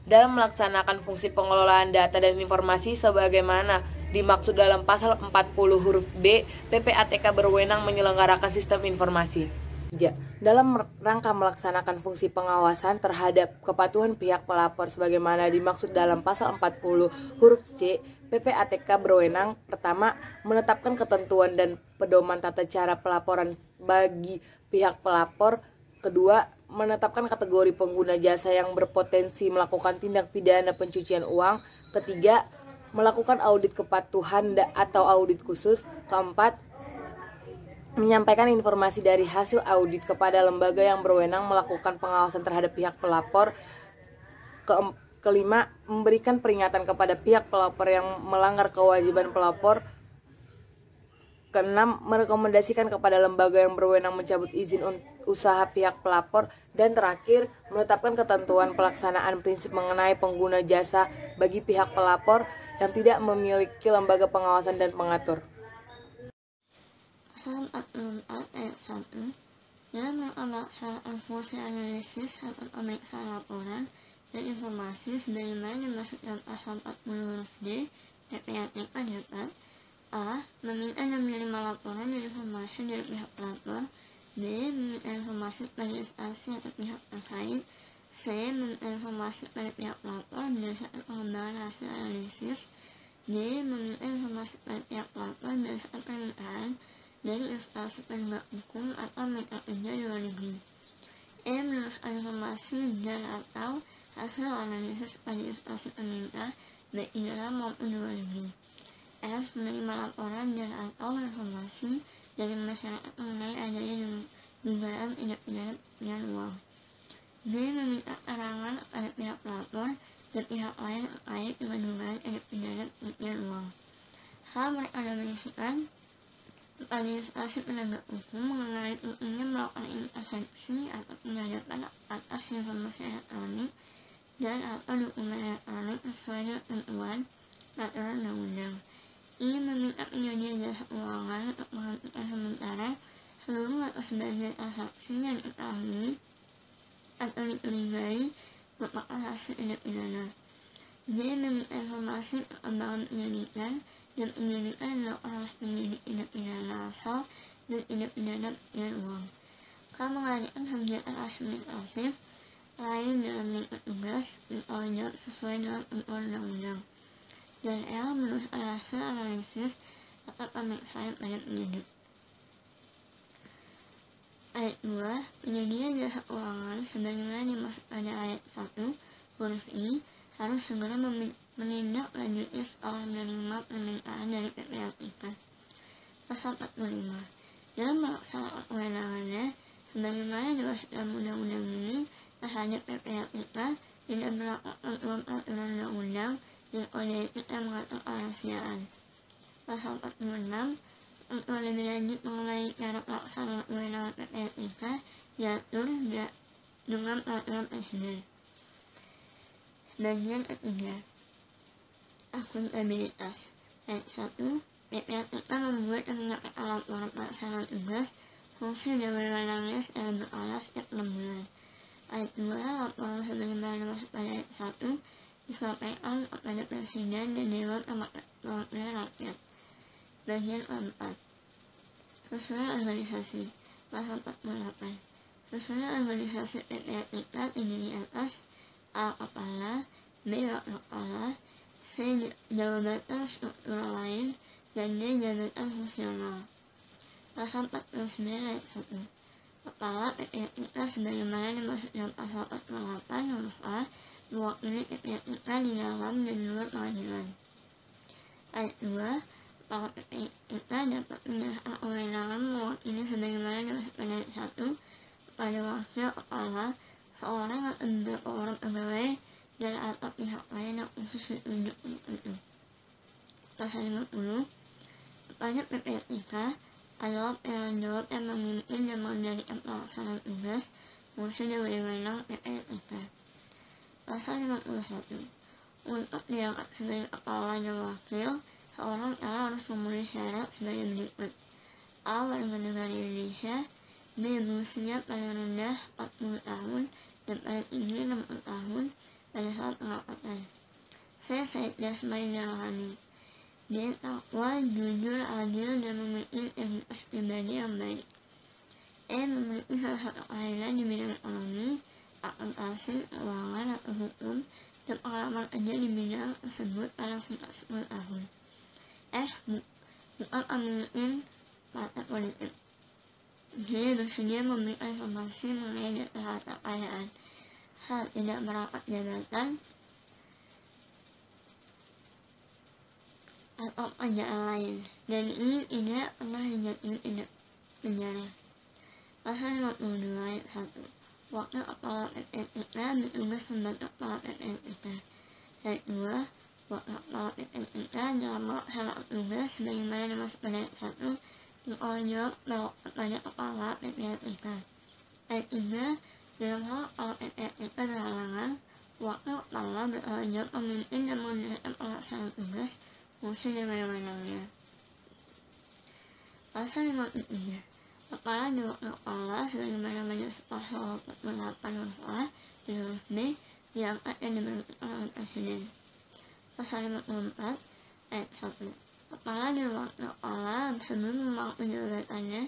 Dalam melaksanakan fungsi pengelolaan data dan informasi sebagaimana dimaksud dalam pasal 40 huruf B, PPATK berwenang menyelenggarakan sistem informasi. 3. Dalam rangka melaksanakan fungsi pengawasan terhadap kepatuhan pihak pelapor sebagaimana dimaksud dalam pasal 40 huruf C, PPATK berwenang pertama, menetapkan ketentuan dan pedoman tata cara pelaporan bagi pihak pelapor. Kedua, menetapkan kategori pengguna jasa yang berpotensi melakukan tindak pidana pencucian uang. Ketiga, melakukan audit kepatuhan atau audit khusus. Keempat, menyampaikan informasi dari hasil audit kepada lembaga yang berwenang melakukan pengawasan terhadap pihak pelapor. Kelima, memberikan peringatan kepada pihak pelapor yang melanggar kewajiban pelapor. Keenam, merekomendasikan kepada lembaga yang berwenang mencabut izin usaha pihak pelapor. Dan terakhir, menetapkan ketentuan pelaksanaan prinsip mengenai pengguna jasa bagi pihak pelapor yang tidak memiliki lembaga pengawasan dan pengatur. Pasal 44 ayat 1. Dalam rangka melaksanakan fungsi analisis serta pemeriksaan laporan dan informasi sebagaimana dimaksud dalam pasal 40 huruf D, PPATK dapat A. Meminta dan menerima laporan dan informasi dari pihak pelapor. B. Meminta informasi pada instansi atau pihak terkait. C. Meminta informasi pada pihak pelapor berdasarkan pengembangan hasil analisis. D. Meminta informasi pada pihak pelapor berdasarkan permintaan dari instansi penegak hukum atau mitra kerja di luar negeri. E. Meneruskan informasi dan atau hasil analisis pada instansi pemerintah baik di dalam maupun di luar negeri. F. Menerima laporan dan atau informasi dari masyarakat mengenai adanya dugaan tindak pidana pencucian uang. G. Meminta keterangan pada pihak pelapor dan pihak lain terkait dengan dugaan tindak pidana pencucian uang. H. Merekomendasikan kepada instansi penegak hukum mengenai pentingnya melakukan intersepsi atau penyadapan atas informasi elektronik dan atau dokumen elektronik sesuai dengan ketentuan peraturan undang-undang. I. Meminta penyedia jasa keuangan untuk menghentikan sementara seluruh atau sebagian transaksi yang diketahui atau dicurigai merupakan hasil tindak pidana. J. Meminta informasi perkembangan penyelidikan dan penyelidikan yang dilakukan oleh penyidik tindak pidana asal dan tindak pidana pencucian uang. K. Mengadakan kegiatan administratif lain dalam lingkup tugas dan tanggung jawab sesuai dengan ketentuan undang-undang. Dan L. Meneruskan hasil analisis atau pemeriksaan pada penyidik. Ayat 2. Penyedia jasa keuangan sebagaimana dimaksud pada ayat 1 huruf I harus segera menindaklanjuti setelah menerima permintaan dari PPATK. Pasal 45. Dalam melaksanakan kewenangannya sebagaimana dimaksud dalam undang-undang ini, terhadap PPATK tidak berlaku ketentuan peraturan undang-undang dan kode etik yang mengatur kerahasiaan. Pasal 46. Ketentuan lebih lanjut mengenai cara pelaksanaan kewenangan PPATK diatur dengan peraturan presiden. Bagian ketiga, akuntabilitas. Ayat 1. PPATK membuat dan menyampaikan laporan pelaksanaan tugas, fungsi dan wewenangnya secara berkala setiap 6 bulan. Ayat 2. Laporan sebagaimana dimaksud pada ayat 1 disampaikan kepada Presiden dan Dewan Perwakilan Rakyat. Bagian keempat, susunan organisasi. Pasal 48. Susunan organisasi PPATK terdiri atas A. Kepala, B. Wakil Kepala, C. Jabatan struktural lain, dan D. Jabatan fungsional. Pasal 49 ayat 1. Kepala PPATK sebagaimana dimaksud dalam pasal 48 huruf A mewakili PPATK di dalam dan di luar pengadilan. Ayat 2. Kepala PPATK dapat menyerahkan kewenangan mewakili sebagaimana dimaksud pada ayat 1 kepada wakil kepala, seorang atau beberapa orang pegawai dan atau pihak lain yang khusus ditunjuk untuk itu. Pasal 50. Kepada PPATK adalah penanggung jawab yang memimpin dan mengendalikan pelaksanaan tugas, fungsi dan wewenang PPATK. Pasal 51. Untuk diangkat sebagai kepala dan wakil, seorang calon harus memenuhi syarat sebagai berikut: A. Warga negara Indonesia, B. Berusia paling rendah 40 tahun dan paling tinggi 60 tahun pada saat pengangkatan. C. Said jasmani dan rohani. D. Takwa, jujur, adil, dan memiliki integritas pribadi yang baik. E. Memiliki salah satu keahlian di bidang ekonomi, akuntansi, keuangan, atau hukum, dan pengalaman kerja di bidang tersebut pada singkat 10 tahun. F. Bukan memiliki partai politik. G. Bersedia memberikan informasi mengenai data harta kekayaan. H. Tidak merangkap jabatan atau pekerjaan lain, dan ini tidak pernah dijatuhi tindak penjara. Pasal 52 ayat 1. Wakil kepala PPATK bertugas membantu kepala PPATK. Ayat 2. Wakil kepala PPATK dalam melaksanakan tugas sebagaimana dimaksud pada ayat 1 bertanggung jawab kepada kepala PPATK. Ayat 3. Dalam hal kepala PPATK berhalangan, wakil kepala bertanggung jawab memimpin dan mengendalikan pelaksanaan tugas, fungsi dan wewenangnya. Pasal 53. Kepala dan wakil kepala sebagaimana dimaksud pasal 48 huruf A dan huruf B diangkat dan diberhentikan oleh Presiden. Pasal 54 ayat 1. Kepala dan wakil kepala sebelum memangku jabatannya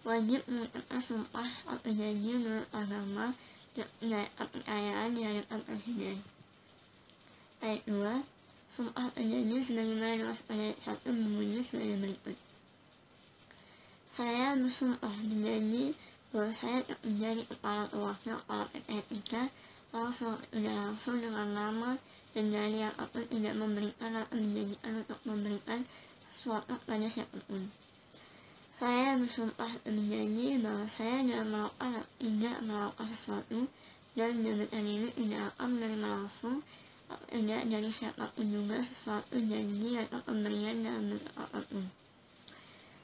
wajib mengucapkan sumpah atau janji menurut agama dan kepercayaan di hadapan Presiden. Ayat 2. Sumpah atau janji sebagaimana dimaksud pada ayat 1 berbunyi sebagai berikut: Saya bersumpah berjanji bahwa saya akan menjadi kepala atau wakil kepala PPATK langsung tidak langsung dengan nama dan dalih apapun tidak memberikan atau menjanjikan untuk memberikan sesuatu kepada siapapun. Saya bersumpah dan berjanji bahwa saya tidak melakukan sesuatu dan jabatan ini tidak akan menerima langsung atau tidak dari siapapun juga sesuatu janji atau pemberian dalam bentuk apapun.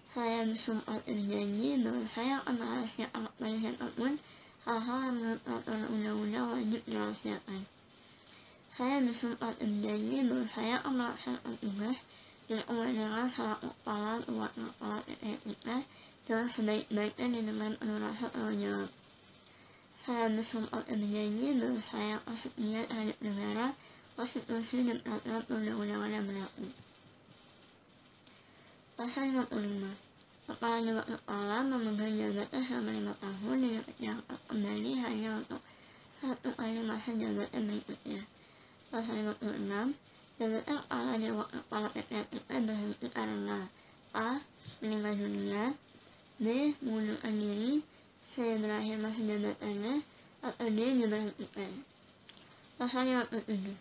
Saya bersumpah dan berjanji bahwa saya akan merahasiakan kepada siapapun hal-hal yang menurut peraturan undang-undang wajib dirahasiakan. Saya bersumpah dan berjanji bahwa saya akan melaksanakan tugas dan kewenangan selaku kepala atau wakil kepala PPATK dengan sebaik-baiknya dan dengan penuh rasa tanggung jawab. Saya bersumpah dan berjanji bahwa saya akan setia terhadap negara, konstitusi, dan peraturan perundang-undangan yang berlaku. Pasal 55. Kepala dan wakil kepala memegang jabatan selama 5 tahun dan dapat diangkat kembali hanya untuk 1 kali masa jabatan berikutnya. Pasal 56. Jabatan kepala dan wakil kepala PPATK berhenti karena A. Meninggal dunia, B. Mengundurkan diri, C. Berakhir masa jabatannya, atau D. Diberhentikan. Pasal 57.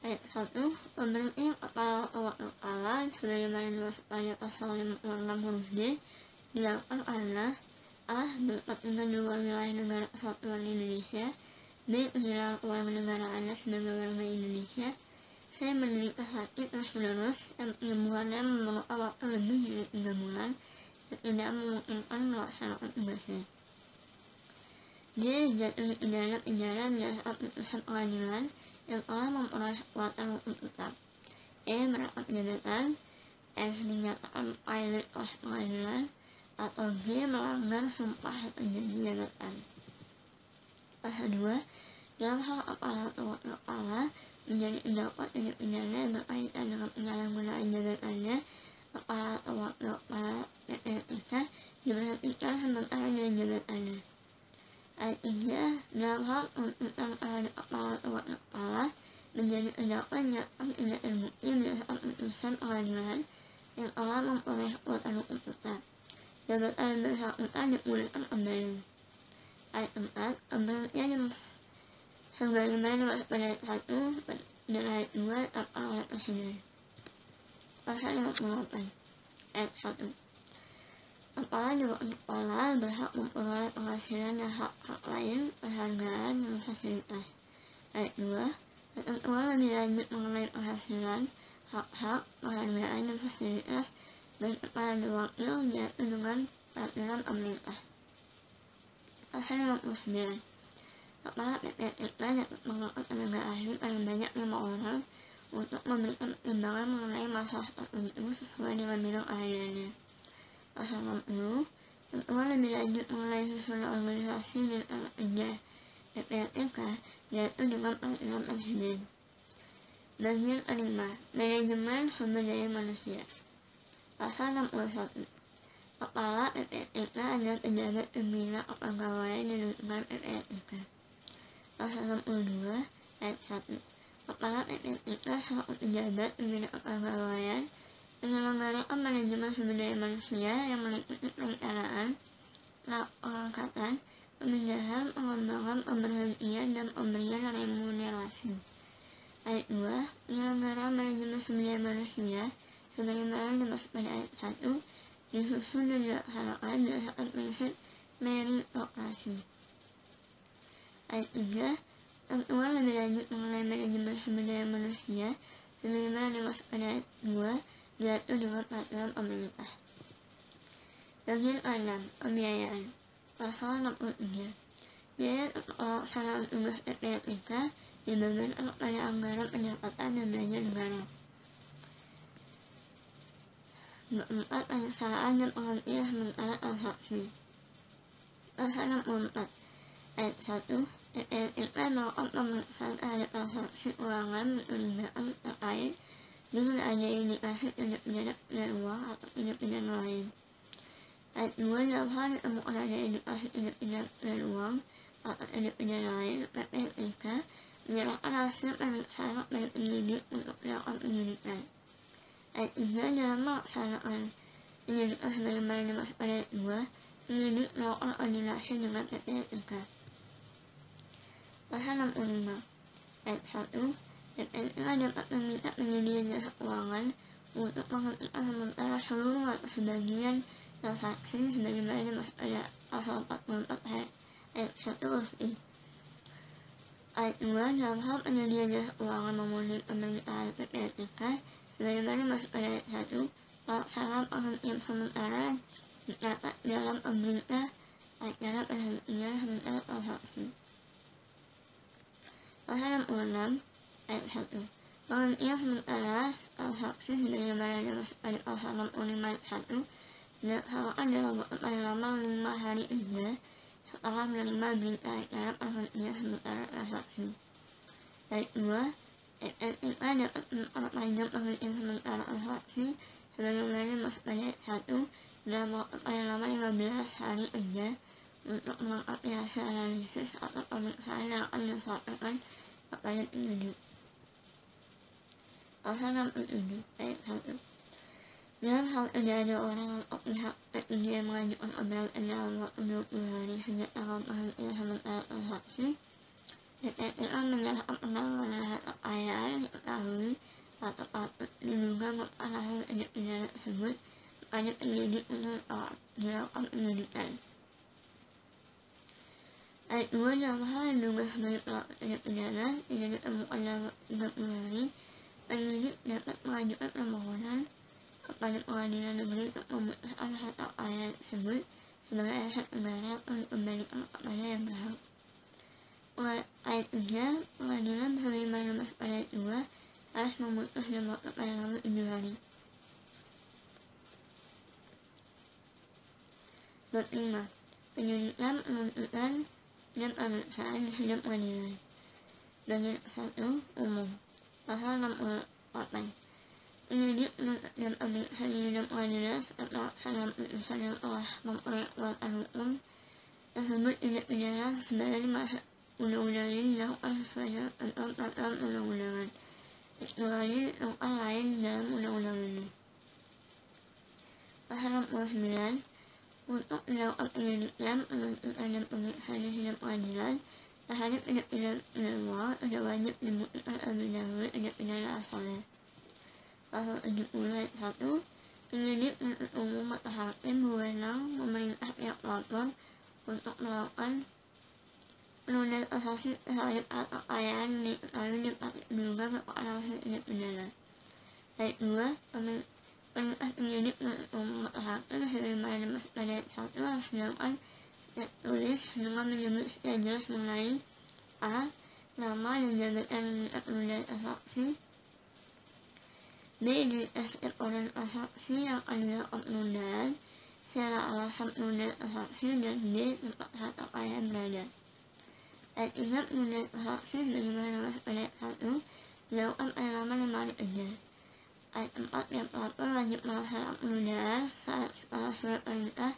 Ayat 1. Pemberhentian kepala atau wakil kepala sebagaimana dimaksud pada pasal 56 huruf D dilakukan karena A. Berkepentingan di luar wilayah negara kesatuan Indonesia, B. Kehilangan kewarganegaraannya sebagai warga Indonesia, C. Menderita sakit terus-menerus yang penyembuhannya memerlukan waktu lebih dari 3 bulan dan tidak memungkinkan melaksanakan tugasnya. D. Jatuh pidana penjara berdasarkan putusan pengadilan yang telah memperoleh kekuatan hukum tetap. E. Merangkap jabatan, F. Dinyatakan pilot oleh pengadilan, atau G. Melanggar sumpah atau janji jabatan. Pasal 2. Dalam hal kepala atau wakil kepala menjadi terdakwa tindak pidana yang berkaitan dengan penyalahgunaan jabatannya, kepala atau wakil kepala PPLK diberhentikan sementara dari jabatannya. Ayat 3. Dalam hal tuntutan terhadap kepala atau wakil kepala menjadi terdakwa dinyatakan tidak terbukti berdasarkan putusan pengadilan yang telah memperoleh kekuatan hukum tetap, jabatan yang bersangkutan dipulihkan kembali. Ayat 4. Pemberhentian sebagaimana dimaksud pada ayat 1 dan ayat 2 ditetapkan oleh Presiden. Pasal 58. Ayat 1. Kepala dan wakil kepala berhak memperoleh penghasilan dan hak-hak lain, penghargaan, dan fasilitas. Ayat 2. Ketentuan lebih lanjut mengenai penghasilan, hak-hak, penghargaan, dan fasilitas bagi kepala dan wakil diatur dengan peraturan pemerintah. Pasal 59. Kepala PPLK dapat mengangkat tenaga ahli paling banyak 5 orang untuk memberikan pertimbangan mengenai masalah tertentu sesuai dengan bidang keahliannya. Pasal 60. Ketentuan lebih lanjut mengenai susunan organisasi dan tata kerja PPLK diatur dengan peraturan Presiden. Bagian kelima. Manajemen sumber daya manusia. Pasal 61. Kepala PPLK adalah pejabat pembina kepegawaian dan lingkungan PPLK. Pasal 62. Ayat 1. Kepala PPLK selaku pejabat pembina kepegawaian menyelenggarakan manajemen sumber daya manusia yang meliputi perencanaan, pengangkatan, pemindahan, pengembangan, pemberhentian, dan pemberian remunerasi. Ayat 2. Penyelenggaraan manajemen sumber daya manusia sebagaimana dimaksud pada ayat 1 disusun dan dilaksanakan berdasarkan prinsip meritokrasi. Ayat 3. Ketentuan lebih lanjut mengenai manajemen sumber daya manusia sebagaimana dimaksud pada ayat 2 diatur dengan peraturan pemerintah. Bagian 6. Pembiayaan. Pasal 63. Biaya untuk pelaksanaan tugas PPLK dibebankan kepada anggaran pendapatan dan belanja negara. 4. Penyiksaan dan penghentian sementara transaksi. Pasal 64. Ayat 1. PPLK melakukan pemeriksaan terhadap transaksi keuangan mencurigakan terkait dengan adanya indikasi tindak pidana pencucian uang atau tindak pidana lain. Ayat 2. Dalam hal ditemukan adanya indikasi tindak pidana pencucian uang atau tindak pidana lain, PPLK menyerahkan hasil pemeriksaan kepada penyidik untuk dilakukan penyidikan. Ayat 3. Dalam melaksanakan penyidikan sebagaimana dimaksud pada ayat 2, penyidik melakukan koordinasi dengan PPLK. Pasal 65. Ayat 1. PPLK dapat meminta penyedia jasa keuangan untuk menghentikan sementara seluruh atau sebagian transaksi sebagaimana dimaksud pada pasal 44 ayat 1 huruf I. Ayat 2. Dalam hal penyedia jasa keuangan memenuhi pemerintahan PPLK sebagaimana dimaksud pada ayat 1, pelaksanaan penghentian sementara dicatat dalam berita acara penghentian sementara transaksi. Pasal 66 ayat 1. Penghentian sementara transaksi sebagaimana dimaksud pada pasal 65 ayat 1 dilaksanakan dalam waktu paling lama 5 hari kerja setelah menerima berita acara penghentian sementara transaksi. Ayat 2. PPLK dapat memperpanjang penghentian sementara transaksi sebagaimana dimaksud pada ayat 1 dalam waktu paling lama 15 hari kerja untuk melengkapi hasil analisis atau pemeriksaan yang akan disampaikan kepada penyidik. Pasal 67 ayat 1. Dalam hal ini ada orang atau pihak ketiga yang mengajukan keberatan dalam waktu 20 hari sejak tanggal penghentian sementara transaksi, PPPA menyerahkan penanganan harta kekayaan yang diketahui atau patut diduga merupakan hasil tindak pidana tersebut kepada penyidik untuk dilakukan penyidikan. Ayat 2, dalam hal yang diduga sebagai pelaku tindak pidana tidak ditemukan dalam 30 hari, penyidik dapat mengajukan permohonan kepada pengadilan negeri untuk memutuskan harta kekayaan tersebut sebagai aset negara untuk dikembalikan kepada yang berhak. Ayat 3, pengadilan sebagaimana dimaksud pada ayat 2 harus memutus dalam waktu paling lama 7 hari. Bab 5. Penyidikan, penuntutan, dan pemeriksaan di sidang pengadilan. Bagian 1. Umum. Pasal 68. Penyidik, penuntut, dan pemeriksa di sidang pengadilan serta pelaksanaan putusan yang telah memperoleh kekuatan hukum tersebut tidak pidana sebenarnya dimaksud undang-undang ini dilakukan sesuai dengan peraturan undang-undangan, kecuali ditentukan lain dalam undang-undang ini. Pasal 69. Untuk dilakukan penyelidikan, penuntutan, dan pemeriksaan di sidang pengadilan terhadap tindak pidana luar tidak wajib dibuktikan terlebih dahulu tindak pidana asalnya. Pasal 70 ayat 1. Penyidik penuntut umum atau hakim berwenang memerintah pihak pelapor untuk melakukan penundaan kasasi terhadap harta kekayaan yang diketahui dapat diduga merupakan hasil tindak pidana. Ayat 2. Perintah penyidik penuntut umum atau hakim sebagaimana dimaksud pada ayat 1 harus dilakukan secara tulis dengan menyebut secara jelas mengenai a. Nama dan jabatan yang diminta penundaan transaksi, b. Identitas setiap orang transaksi yang akan dilakukan penundaan, secara alasan penundaan transaksi, dan d. Tempat harta kekayaan berada. Ayat 3. Penundaan transaksi sebagaimana dimaksud pada ayat 1 dilakukan paling lama 5 hari kerja. Ayat 4. Yang pelapor wajib melaksanakan penundaan setelah surat perintah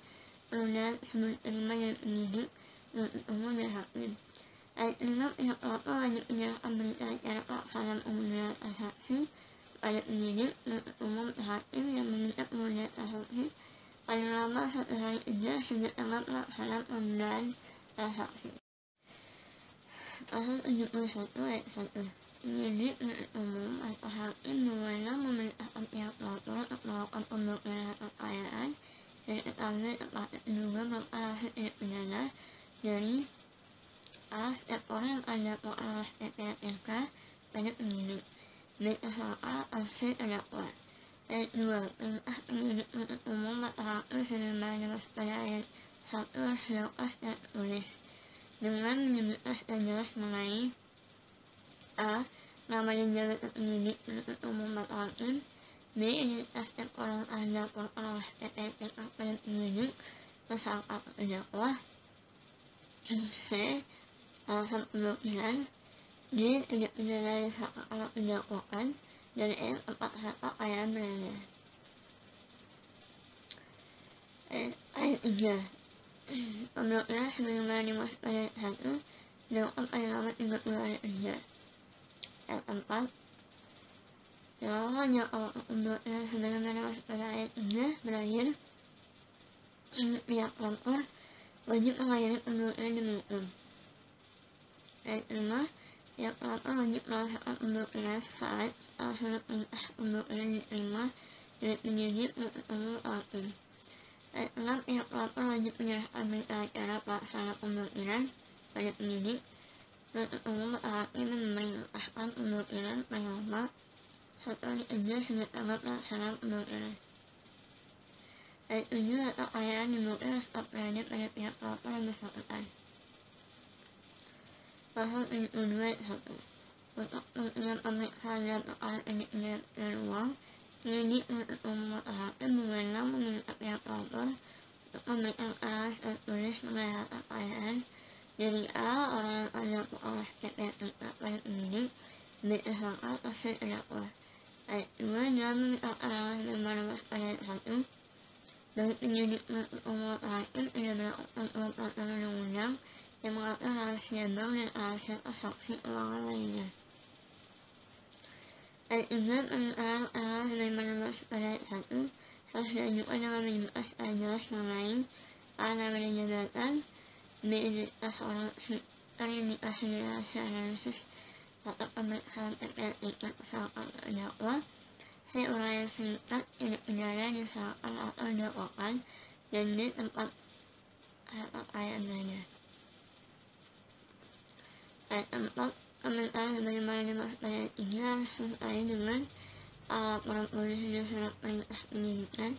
penundaan tersebut diterima dari penyidik, penuntut umum, dan hakim. Ayat 5. Pihak pelapor wajib menyerahkan berita acara pelaksanaan penundaan transaksi kepada penyidik, penuntut umum, dan hakim yang meminta penundaan transaksi paling lama 1 hari kerja sejak tanggal pelaksanaan penundaan transaksi. Pasal 71 ayat 1. Penyidik, penuntut umum, atau hakim berwenang memerintahkan pihak pelapor untuk melakukan pemblokiran harta kekayaan yang diketahui atau diduga merupakan hasil tindak pidana dari a. Setiap orang yang akan dilaporkan oleh PPATK pada penyidik, b. tersangka, atau c. terdakwa. Ayat 2. Perintah penyidik, penuntut umum, atau hakim sebagaimana dimaksud pada ayat 1 harus dilakukan secara tertulis dengan menyebutkan secara jelas mengenai a. Nama dan jabatan penyidik, penuntut umum, atau hakim, b. Identitas setiap orang yang akan dilaporkan oleh PPATK pada penyidik, tersangka, atau terdakwa, c. alasan pemblokiran, d. tidak pidana disangka atau didakwakan, dan e. tempat harta kekayaan berada. Ayat 3. Pemblokiran sebagaimana dimaksud pada ayat 1 dilakukan paling lama 30 hari kerja. Ayat 4. Jika pemblokiran sebagaimana dimaksud pada ayat 3 berakhir, pihak pelapor wajib mengakhiri pemblokiran demi hukum. Ayat 5. Pihak pelapor wajib melaksanakan pemblokiran saat setelah surat perintah pemblokiran diterima dari penyidik, penuntut umum, atau hakim. Ayat 6. Pihak pelapor wajib menyerahkan berita acara pelaksana pemblokiran pada penyidik, penuntut umum, atau hakim yang memerintahkan pemblokiran paling lama 1 hari kerja sejak tanggal pelaksanaan pemblokiran. Ayat 7. Harta kekayaan diblokir tetap berada pada pihak pelapor yang bersangkutan. Pasal 72 ayat 1. Untuk kepentingan pemeriksaan dalam perkara tindak pidana uang, penyidik, penuntut umum, atau hakim berwenang meminta pihak pelapor untuk memberikan keterangan secara tulis mengenai harta kekayaan dari a. orang yang akan dilaporkan oleh PPATK pada penyidik, b. tersangka, atau c. terdakwa. Ayat 2. Dalam meminta keterangan sebagaimana dimaksud pada ayat 1, bagi penyidik, penuntut umum, atau hakim tidak melakukan peraturan undang-undang yang mengatur rahasia bank dan rahasia transaksi keuangan lainnya. Ayat 3. Permintaan keterangan sebagaimana dimaksud pada ayat 1 harus diajukan dengan menunjukkan secara jelas mengenai A. Nama dan jabatan, B. Identitas orang terindikasi dari hasil analisis atau pemeriksaan PPLIK misalkan terdakwa, C. Uraian singkat tindak pidana misalkan atau dakwakan, dan D. Tempat harta kekayaan berada. Ayat 4. Pemeriksaan sebagaimana dimaksud pada ayat 3 harus disertai dengan A. Laporan polisi dan surat perintah penyidikan,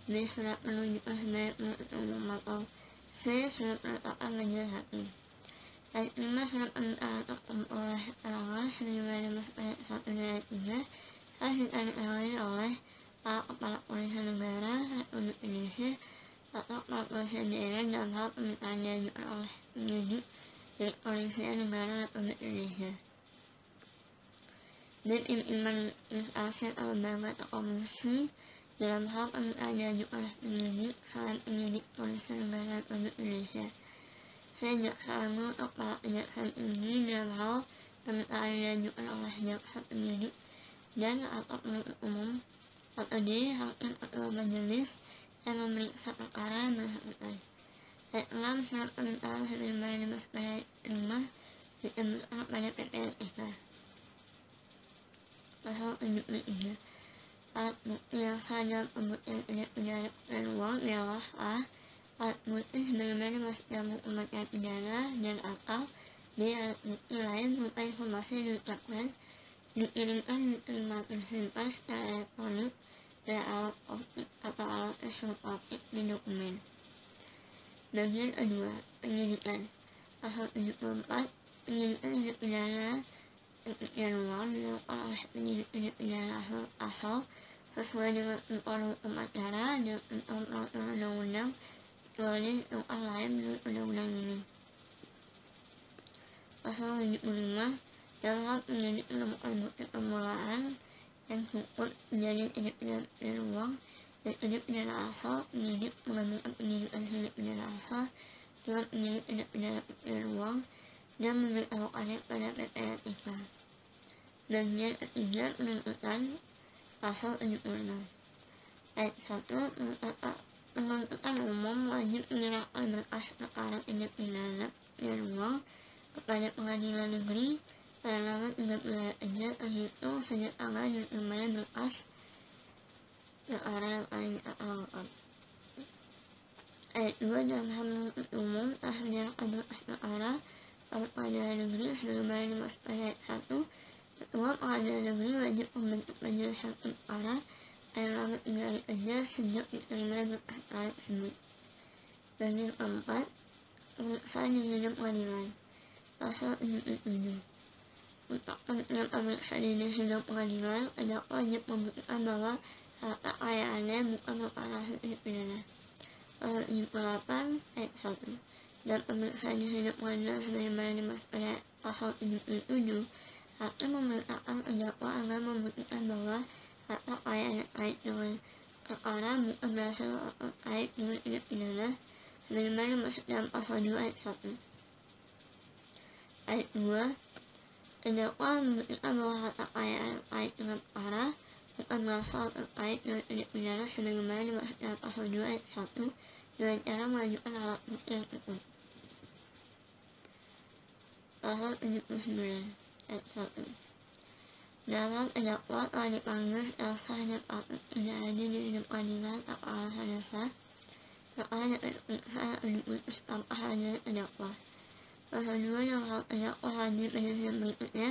B. Surat penunjukan sebagai penuntut umum, atau C. Surat penetapan majelis hakim. Ayat 5. Surat permintaan untuk memperoleh keterangan sebagaimana dimaksud pada ayat 1 dan ayat 3 harus ditandatangani oleh A. Kepala Kepolisian Negara Republik Indonesia atau Kepala Kepolisian Daerah dalam hal permintaan diajukan oleh penyidik dari Kepolisian Negara Republik Indonesia, dan pimpinan instansi atau lembaga atau komisi dalam hal permintaan diajukan oleh penyidik selain penyidik Kepolisian Negara Republik Indonesia. Saya jaksa agung atau kepala kejaksaan tinggi dalam hal permintaan diajukan oleh jaksa penyidik dan atau penuntut umum, atau D. Hakim ketua majelis yang memeriksa perkara yang bersangkutan. Ayat 6. Surat permintaan sebagaimana dimaksud pada ayat 5 ditembuskan pada PPLIK. Pasal 73. Alat bukti yang sah dalam pembuktian tindak pidana pencucian uang ialah A. Alat bukti sebagaimana dimaksud dalam hukum acara pidana, dan atau B. Alat bukti lain berupa informasi yang diucapkan, dikirimkan, diterima, tersimpan secara elektronik dari alat optik atau alat tersebut optik di dokumen. Bagian kedua, penyidikan. Pasal 74. Penyidikan tindak pidana pencucian uang dilakukan oleh penyidik tindak pidana asal sesuai dengan ketentuan hukum acara dan ketentuan peraturan undang-undang kecuali ditentukan lain menurut undang-undang ini. Pasal 75. Dalam hal penyidik menemukan bukti permulaan yang cukup menjadi tindak pidana pencucian uang dan tindak pidana asal, penyidik menggabungkan penyidikan tindak pidana asal dengan penyidik tindak pidana pencucian uang dan memberitahukannya pada PPLIK. Bagian ketiga, penuntutan. Pasal 76. Ayat 1. Penuntutan umum wajib menyerahkan berkas perkara tindak pidana pencucian uang kepada pengadilan negeri selama 3 bulan kerja terhitung sejak tanggal diterimanya berkas perkara yang paling lengkap. Ayat 2. Dalam hal penuntut umum telah menyerahkan berkas perkara pada pengadilan negeri sebagaimana dimaksud pada ayat 1. Ketua pengadilan negeri wajib membentuk majelis hakim perkara paling lambat 3 hari kerja sejak diterimanya berkas perkara tersebut. Bagian keempat, pemeriksaan di sidang pengadilan. Pasal 77. Untuk kepentingan pemeriksaan di sidang pengadilan, terdakwa wajib membuktikan bahwa harta kekayaannya bukan merupakan hasil tindak pidana. Pasal 78 ayat 1. Dan pemeriksaan di sidang pengadilan sebagaimana dimaksud pada pasal 77, hakim memerintahkan terdakwa agar membuktikan bahwa harta kekayaan yang terkait dengan perkara bukan berasal atau terkait dengan tindak pidana sebagaimana dimaksud dalam pasal 2 ayat 1. Ayat 2. Terdakwa membuktikan bahwa harta kekayaan yang terkait dengan perkara bukan berasal atau terkait dengan tindak pidana sebagaimana dimaksud dalam pasal 2 ayat 1 dengan cara mengajukan alat bukti yang cukup. Pasal 79 ayat 1. Dalam terdakwa telah dipanggil secara sah dan patut tidak hadir di sidang pengadilan tanpa alasan dasar, perkara dapat diperiksa atau diputus tanpa hadir terdakwa. Pasal 2. Dalam hal terdakwa hadir pada sidang berikutnya,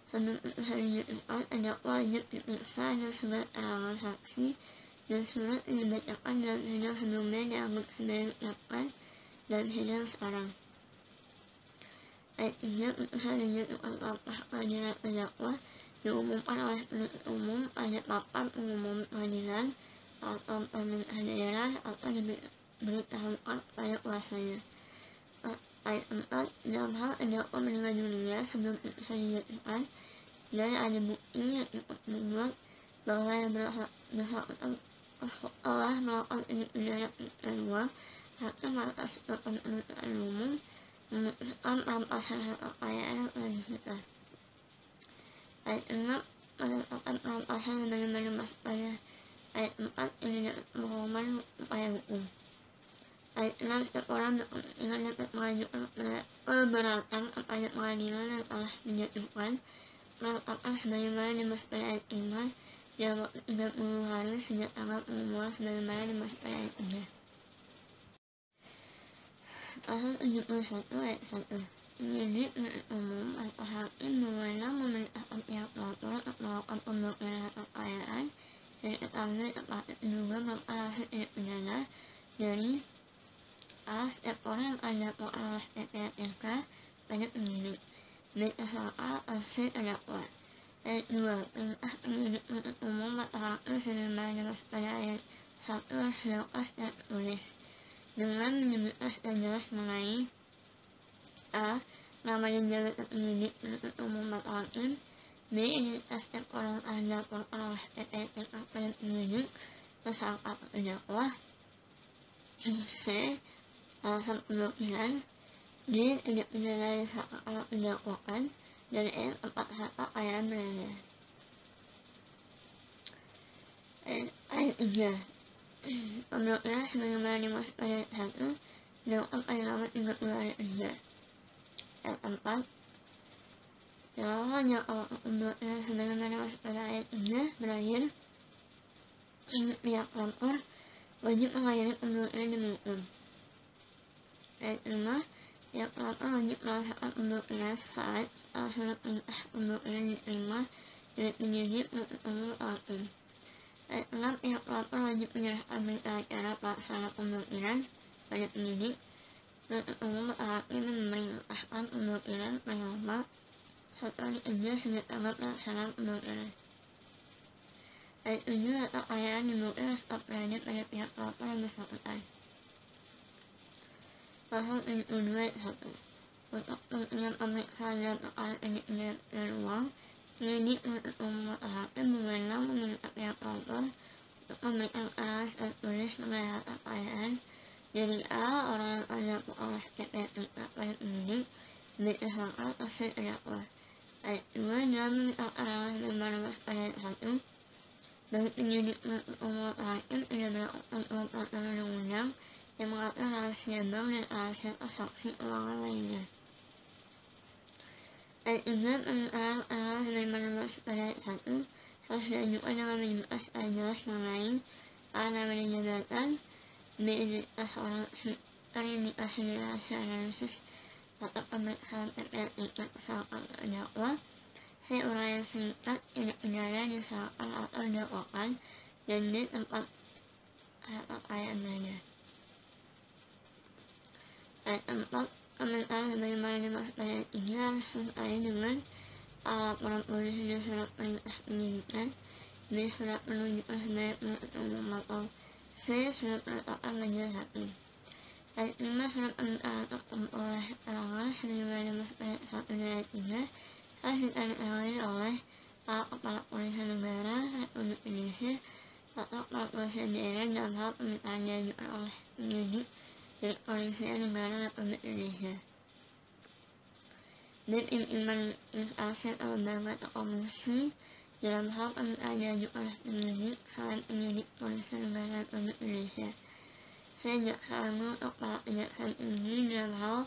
sebelum putusan dijatuhkan, terdakwa wajib diperiksa dan surat keterangan saksi dan surat yang dibacakan dalam sidang sebelumnya dianggap sebagai diucapkan dalam sidang sekarang. Ayat 3. Putusan dijatuhkan tanpa kehadiran terdakwa diumumkan oleh penuntut umum pada papan pengumuman pengadilan atau pemerintah daerah atau diberitahukan kepada kuasanya. Ayat 4. Dalam hal terdakwa meninggal dunia sebelum putusan dijatuhkan dan ada bukti yang cukup membuat bahwa yang bersangkutan telah melakukan tindak pidana pencucian uang, hakim atas keputusan penuntutan umum memutuskan perampasan harta kekayaan yang telah disita. Ayat 6. Menetapkan perampasan sebagaimana dimaksud pada Ayat 4, ini dapat pengumuman upaya hukum. Ayat 6, setiap orang berkepentingan dapat mengajukan keberatan kepada pengadilan yang telah dijatuhkan penetapan sebagaimana dimaksud pada ayat 5 dalam waktu 30 hari sejak tanggal pengumuman sebagaimana dimaksud pada ayat 3. Pasal 71 ayat 1. Penyidik penuntut umum atau hakim berwenang memerintahkan pihak pelapor untuk melakukan pemblokiran harta kekayaan yang diketahui terpatut diduga merupakan hasil tindak pidana dari A. Setiap orang yang akan dilaporkan oleh PPATK pada penyidik, B. tersangka atau C. terdakwa. Ayat 2. Perintah penyidik penuntut umum atau hakim sebagaimana dimaksud pada ayat 1 harus dilakukan secara tertulis dengan menyebutkan secara jelas mengenai A. Nama dan jabatan penyidik penuntut umum atau hakim, B. Identitas setiap orang akan dilaporkan oleh PPATK pada penyidik, tersangka atau terdakwa, C. Alasan pemblokiran, D. tindak pidana disangka atau didakwakan, dan E. tempat harta kekayaan berada. Ayat 3. Pemblokiran sebagaimana dimaksud pada ayat 1 dilakukan paling lama 30 hari kerja. Ayat 4. Dalam hanya awal pemblokiran sebagaimana dimaksud pada ayat 3 berakhir, pihak pelapor wajib mengakhiri pemblokiran demi hukum. Ayat 5. Pihak pelapor wajib melaksanakan pemblokiran saat setelah surat perintah pemblokiran diterima dari penyidik penuntut umum atau hakim. Ayat 6. Pihak pelapor wajib menyerahkan berita acara pelaksana pemblokiran pada penyidik penuntut umum atau hakim yang memerintahkan pemblokiran paling lama 1 hari kerja sejak tanggal pelaksanaan pemblokiran. Ayat 7. Harta kekayaan diblokir tetap berada pada pihak pelapor yang bersangkutan. Pasal 72 ayat 1. Untuk kepentingan pemeriksaan dalam perkara tindak pidana pencucian uang, penyidik penuntut umum atau hakim berwenang meminta pihak pelapor untuk memberikan keterangan secara tulis mengenai harta kekayaan dari A. orang yang akan dilaporkan oleh PPATK pada penyidik, B. tersangka atau C. terdakwa. Ayat 2. Dalam meminta keterangan sebagaimana dimaksud pada ayat 1, bagi penyidik penuntut umum atau hakim tidak melakukan peraturan undang-undang yang mengatur rahasia bank dan rahasia transaksi keuangan lainnya. Ayat 3. Permintaan keterangan sebagaimana dimaksud pada ayat 1 harus diajukan dengan menyebutkan secara jelas mengenai A. nama dan jabatan, B. identitas orang terindikasi di rahasia analisis atau pemeriksaan PPATK tersangka atau terdakwa, C. uraian singkat tindak pidana disangkakan atau didakwakan, dan D. tempat harta kekayaan berada. Ayat 4. Pemerintahan sebagaimana dimaksud pada ayat 3 harus disertai dengan A. laporan polisi dan surat perintah penyidikan, B. surat penunjukan sebagai penuntut umum atau C. surat penetapan majelis hakim. Ayat 5. Surat permintaan untuk memperoleh keterangan sebagaimana dimaksud pada ayat 1 dan ayat 3 harus ditandatangani oleh A. Kepala Kepolisian Negara Republik Indonesia atau Kepala Kepolisian Daerah dalam hal permintaan diajukan oleh penyidik dari Kepolisian Negara Republik Indonesia. B. Pimpinan instansi atau lembaga atau komisi dalam hal permintaan diajukan oleh penyidik selain penyidik Kepolisian Negara Republik Indonesia. C. Jaksa Agung atau Kepala Kejaksaan Tinggi dalam hal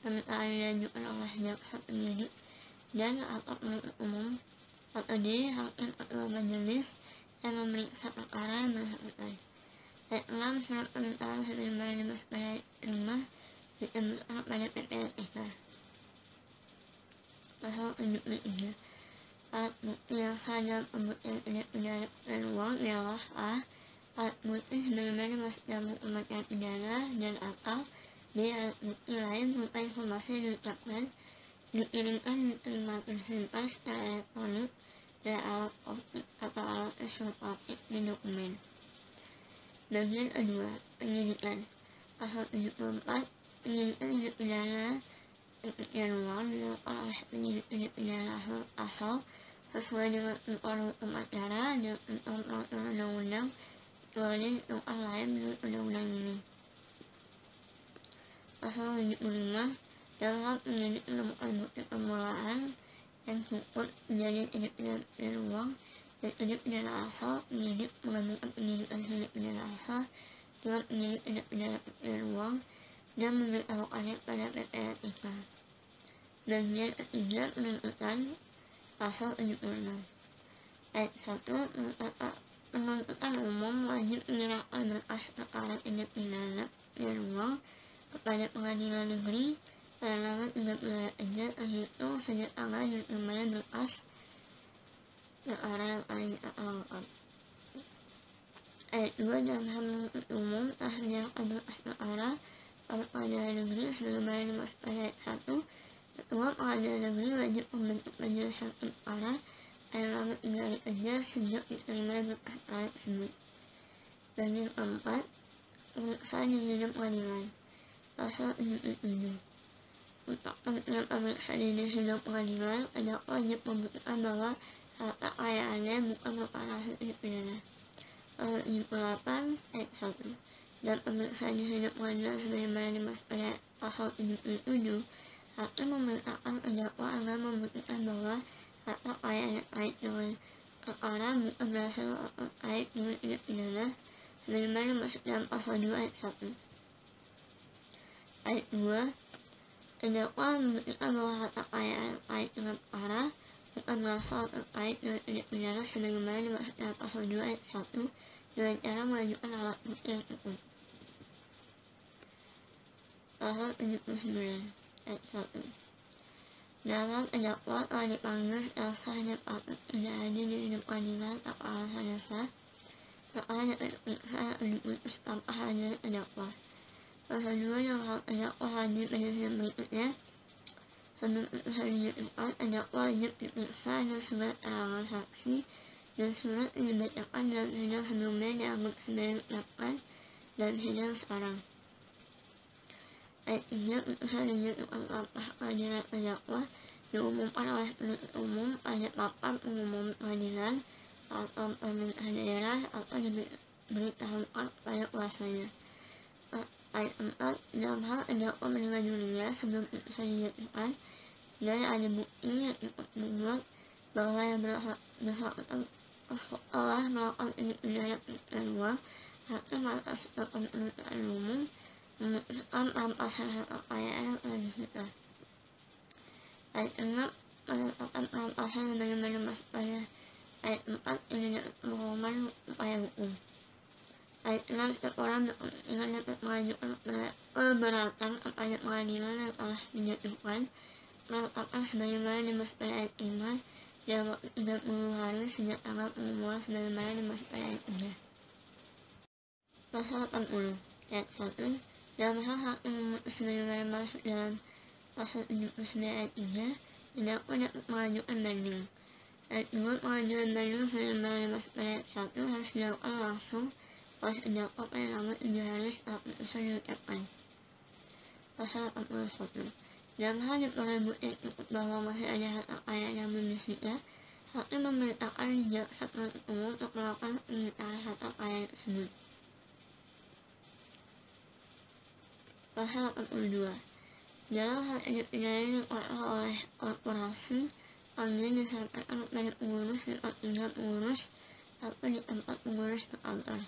permintaan diajukan oleh jaksa penyidik dan atau penuntut umum, atau D. hakim ketua majelis yang memeriksa perkara yang bersangkutan. Ayat 6. Surat permintaan sebagaimana dimaksud pada ayat 5 ditembuskan pada PPATK. Pasal 73. Alat bukti yang sah dalam pembuktian tindak pidana pencucian uang ialah A. alat bukti sebagaimana dimaksud dalam hukum acara pidana dan atau B. alat bukti lain berupa informasi yang diucapkan, dikirimkan, diterima atau disimpan secara elektronik dari alat optik atau alat ekstrakoptik di dokumen. Bagian kedua, penyidikan. Pasal 74. Penyidikan tindak pidana pencucian uang dilakukan oleh penyidik tindak pidana asal sesuai dengan ketentuan hukum acara dan ketentuan peraturan undang-undang kecuali ditentukan lain menurut undang-undang ini. Pasal 75. Dalam penyidik menemukan bukti permulaan yang cukup menjadi tindak pidana pencucian uang dan tindak pidana asal penyidik menggabungkan penyidikan tindak pidana asal dengan penyidik tindak pidana pencucian uang dan memberitahukannya pada PPATK. Bagian ketiga penuntutan pasal 76. Ayat 1, penuntutan umum wajib menyerahkan berkas perkara tindak pidana pencucian uang kepada pengadilan negeri selama 30 hari kerja terhitung sejak tanggal diterimanya berkas perkara yang paling lengkap. Ayat 2, dalam hal penuntut umum telah menyerahkan berkas perkara pada pengadilan negeri sebagaimana dimaksud pada ayat 1, ketua pengadilan negeri wajib membentuk majelis hakim perkara selama 3 hari kerja sejak diterimanya berkas perkara tersebut. Bagian keempat, pemeriksaan di sidang pengadilan. Pasal 77. Untuk kepentingan pemeriksaan di sidang pengadilan, terdakwa wajib membuktikan bahwa harta kekayaannya bukan merupakan hasil tindak pidana. Pasal 78 ayat 1. Dalam pemeriksaan di sidang pengadilan sebagaimana dimaksud pada pasal 77, hakim memerintahkan terdakwa agar membuktikan bahwa harta kekayaan yang terkait dengan perkara bukan berasal terkait dengan tindak pidana sebagaimana dimaksud dalam pasal 2 ayat 1. Ayat 2, terdakwa membuktikan bahwa harta kekayaan terkait dengan perkara bukan berasal terkait dengan tindak pidana sebagaimana dimaksud dalam pasal 2 ayat 1 dengan cara mengajukan alat bukti yang cukup. Pasal 79 ayat 1. Dalam terdakwa telah dipanggil secara sah dan patut tidak hadir di sidang pengadilan tanpa alasan dasar, perkara dapat diperiksa atau diputus tanpa hadir terdakwa. Pasal 2, dalam hal terdakwa hadir pada sidang berikutnya sebelum putusan dijatuhkan, terdakwa wajib diperiksa dan segala keterangan saksi dan surat yang dibacakan dalam sidang sebelumnya dianggap sebagai diucapkan dalam sidang sekarang. Ayat 3, putusan dijatuhkan tanpa kehadiran terdakwa diumumkan oleh penuntut umum pada papan pengumuman pengadilan atau pemerintah daerah atau diberitahukan kepada kuasanya. Ayat 4, dalam hal terdakwa meninggal dunia sebelum putusan dijatuhkan dan ada bukti yang cukup membuat bahwa yang bersangkutan telah melakukan tindak pidana pencucian uang, hakim atas sebabkan penuntutan umum memutuskan perampasan harta kekayaan yang telah disita. Ayat 6, menetapkan perampasan sebagaimana dimaksud pada ayat 4 ini dapat pengumuman upaya hukum. Ayat 6, setiap orang berkepentingan dapat mengajukan keberatan kepada pengadilan yang telah dijatuhkan, menetapkan sebagaimana dimaksud pada ayat 5 dalam waktu 30 hari sejak tanggal pengumuman sebagaimana dimaksud pada ayat 3. Pasal 80 ayat 1, dalam hal hakim memutus sebagaimana dimaksud dalam pasal 79 ayat 3, terdakwa dapat mengajukan banding. Ayat 2, pengajuan banding sebagaimana dimaksud pada ayat 1 harus dilakukan langsung oleh terdakwa pada tanggal 7 hari setelah putusan diucapkan. Pasal 81, dalam hal diperoleh bukti yang cukup bahwa masih ada harta kekayaan yang belum disita, hakim memerintahkan jaksa penuntut umum untuk melakukan penyitaan harta kekayaan tersebut. Pasal 82, dalam hal tindak pidana yang dikeluarkan oleh korporasi, panggilan disampaikan kepada pengurus di tempat tinggal pengurus atau di tempat pengurus berkantor.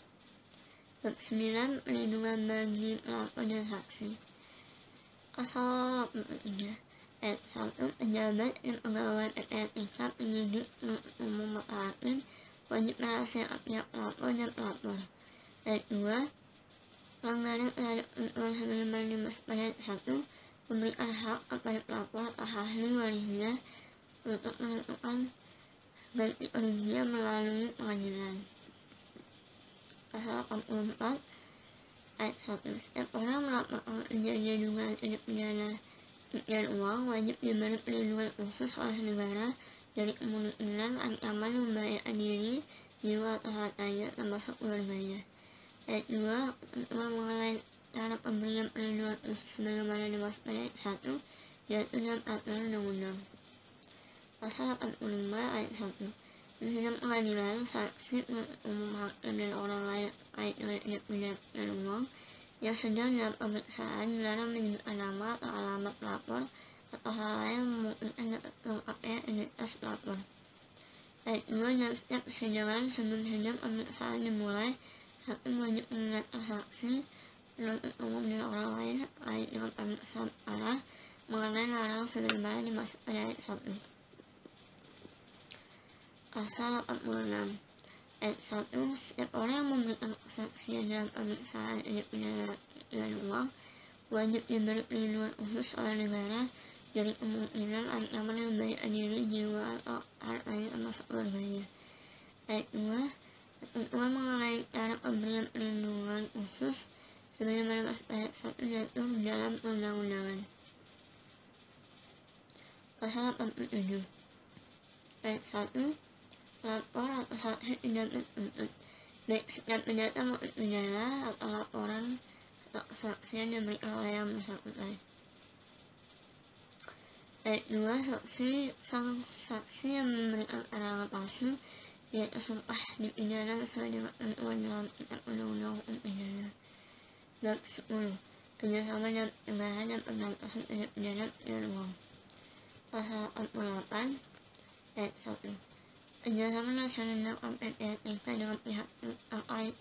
Bab 9, perlindungan bagi pelapor dan saksi. Pasal 83 ayat 1, pejabat dan pegawai PPATK penyidik penuntut umum atau hakim wajib merahasiakan pihak pelapor dan pelapor. Ayat 2, pelanggaran terhadap ketentuan sebagaimana dimaksud pada ayat 1 memberikan hak kepada pelapor atau ahli warisnya untuk menentukan ganti kerugian melalui pengadilan. Pasal 84 ayat 1, setiap orang melaporkan kejadian dugaan tindak pidana pencucian uang wajib diberi perlindungan khusus oleh negara dari kemungkinan ancaman membahayakan diri, jiwa atau hartanya termasuk keluarganya. Ayat 2, ketentuan mengenai cara pemberian perlindungan khusus sebagaimana dimaksud pada ayat 1 diatur dalam peraturan undang-undang. Pasal 85 ayat 1, di sidang pengadilan, saksi, penuntut umum, hakim, dan orang lain terkait dengan tindak pidana pencucian uang yang sedang dalam pemeriksaan dilarang menyebutkan nama atau alamat pelapor atau hal lain yang memungkinkan dapat terungkapnya identitas pelapor. Ayat 2, dalam setiap persidangan sebelum sidang pemeriksaan dimulai, hakim wajib mengingatkan saksi, penuntut umum dan orang lain terkait dengan pemeriksaan perkara mengenai larangan sebagaimana dimaksud pada ayat 1. Pasal 86. Ayat 1. Setiap orang yang memberikan kesaksian dalam pemeriksaan tindak pidana pencucian uang wajib diberi perlindungan khusus oleh negara dari kemungkinan ancaman yang membahayakan diri, jiwa, atau harta lain termasuk keluarganya. Ayat 2. Ketentuan mengenai cara pemberian perlindungan khusus sebagaimana masuk ayat 1 diatur dalam perundang-undangan. Pasal 87. Ayat 1. Lapor atau saksi tidak dituntut, baik setiap pidata maupun pidana atau laporan atau kesaksian yang diberikan oleh yang bersangkutan. Ayat 2. Saksi yang memberikan keterangan palsu dia tersumpah dipidana sesuai dengan ketentuan dalam kitab undang-undang hukum pidana. Bab 10. Kerjasama dalam pencegahan dan pemberantasan tindak pidana pencucian uang. Pasal 88. Ayat 1. Kerjasama nasional dalam PPATK dengan pihak terkait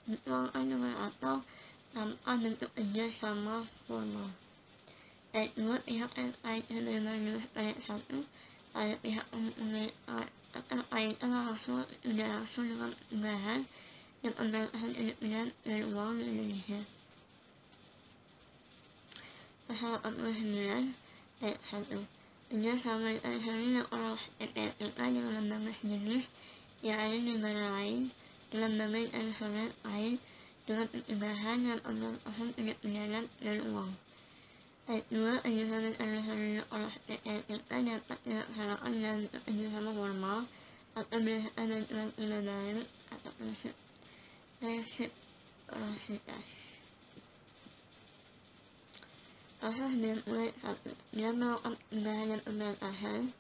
dituangkan dengan atau tanpa bentuk kerjasama formal. Ayat 2. Pihak terkait sebagaimana dimaksud pada ayat 1 pada pihak mempunyai keterkaitan langsung atau tidak langsung dengan pencegahan dan pemberantasan tindak pidana pencucian uang di Indonesia. Pasal 89. Ayat 1. Kerjasama internasional oleh PPATK dengan lembaga sejenis yang ada di negara lain dan lembaga internasional lain dengan pencegahan dan pemberantasan tindak pidana pencucian uang. Ayat 2. Kerjasama internasional oleh PPATK dapat dilaksanakan dalam bentuk kerjasama formal atau berdasarkan bantuan baru atau resiprositas. Pasal 91. Dalam melakukan pencegahan dan pemberantasan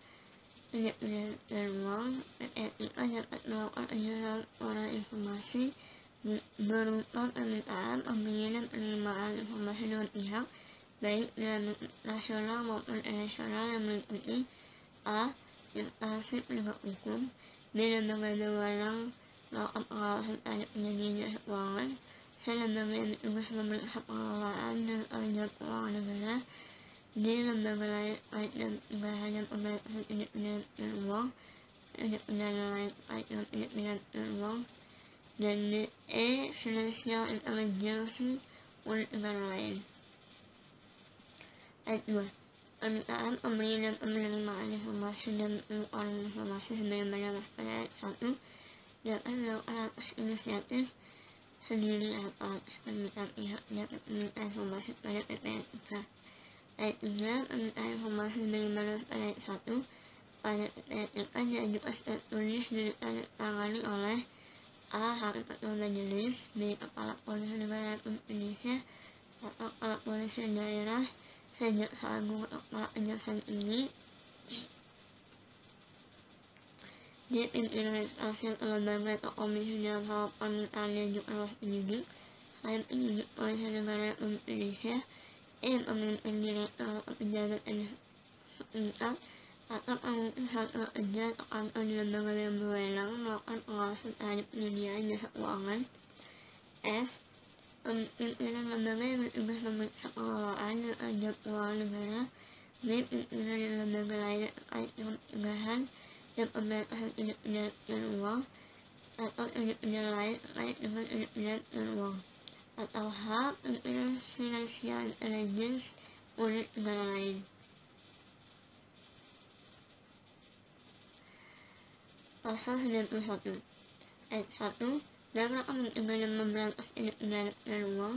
tindak pidana pencucian uang, PPATK dapat melakukan kerjasama pengumpulan informasi berupa permintaan, pemberian, dan penerimaan informasi dengan pihak baik dalam nasional maupun internasional yang meliputi a. instansi penegak hukum, b. lembaga berwenang melakukan pengawasan terhadap penyedia jasa keuangan, c. lembaga yang bertugas memeriksa pengelolaan dan jasa keuangan negara, d. lembaga lain terkait dengan pencegahan dan pemberantasan tindak pidana pencucian uang, tindak pidana lain terkait dengan tindak pidana pencucian uang, dan d. Financial Intelligence unit negara lain. Ayat 2. Permintaan, pemberian, dan penerimaan informasi dan penukaran informasi sebagaimana masuk pada ayat 1 dapat dilakukan atas inisiatif sendiri atau atas permintaan pihak dapat meminta informasi pada PPATK. Ayat 3. Permintaan informasi sebagaimana masuk pada ayat 1 pada PPATK diajukan secara tulis ditangani oleh a. Hakim Ketua Majelis, b. Kepala Polisi Negara Republik Indonesia atau Kepala Polisi Daerah, c. Jaksa Agung atau Kepala Kejaksaan Tinggi, d. Pimpinan instansi atau lembaga atau komisi dalam hal permintaan diajukan oleh penyidik, selain penyidik Polisi Negara Republik Indonesia, pemimpin direktur atau pejabat setempat atau pemimpin satuan kerja atau kantor di lembaga yang berwenang melakukan pengawasan terhadap penyediaan jasa keuangan, f. pimpinan lembaga yang bertugas memeriksa pengelolaan dan jasa keuangan negara, b. pimpinan dan lembaga lain terkait dengan pencegahan dan pemberantasan tindak pidana pencucian uang atau tindak pidana lain terkait dengan tindak pidana pencucian uang, atau h. pimpinan Financial Intelligence unit negara lain. Pasal 91. Ayat 1. Dalam rangka mencegah dan memberantas tindak pidana pencucian uang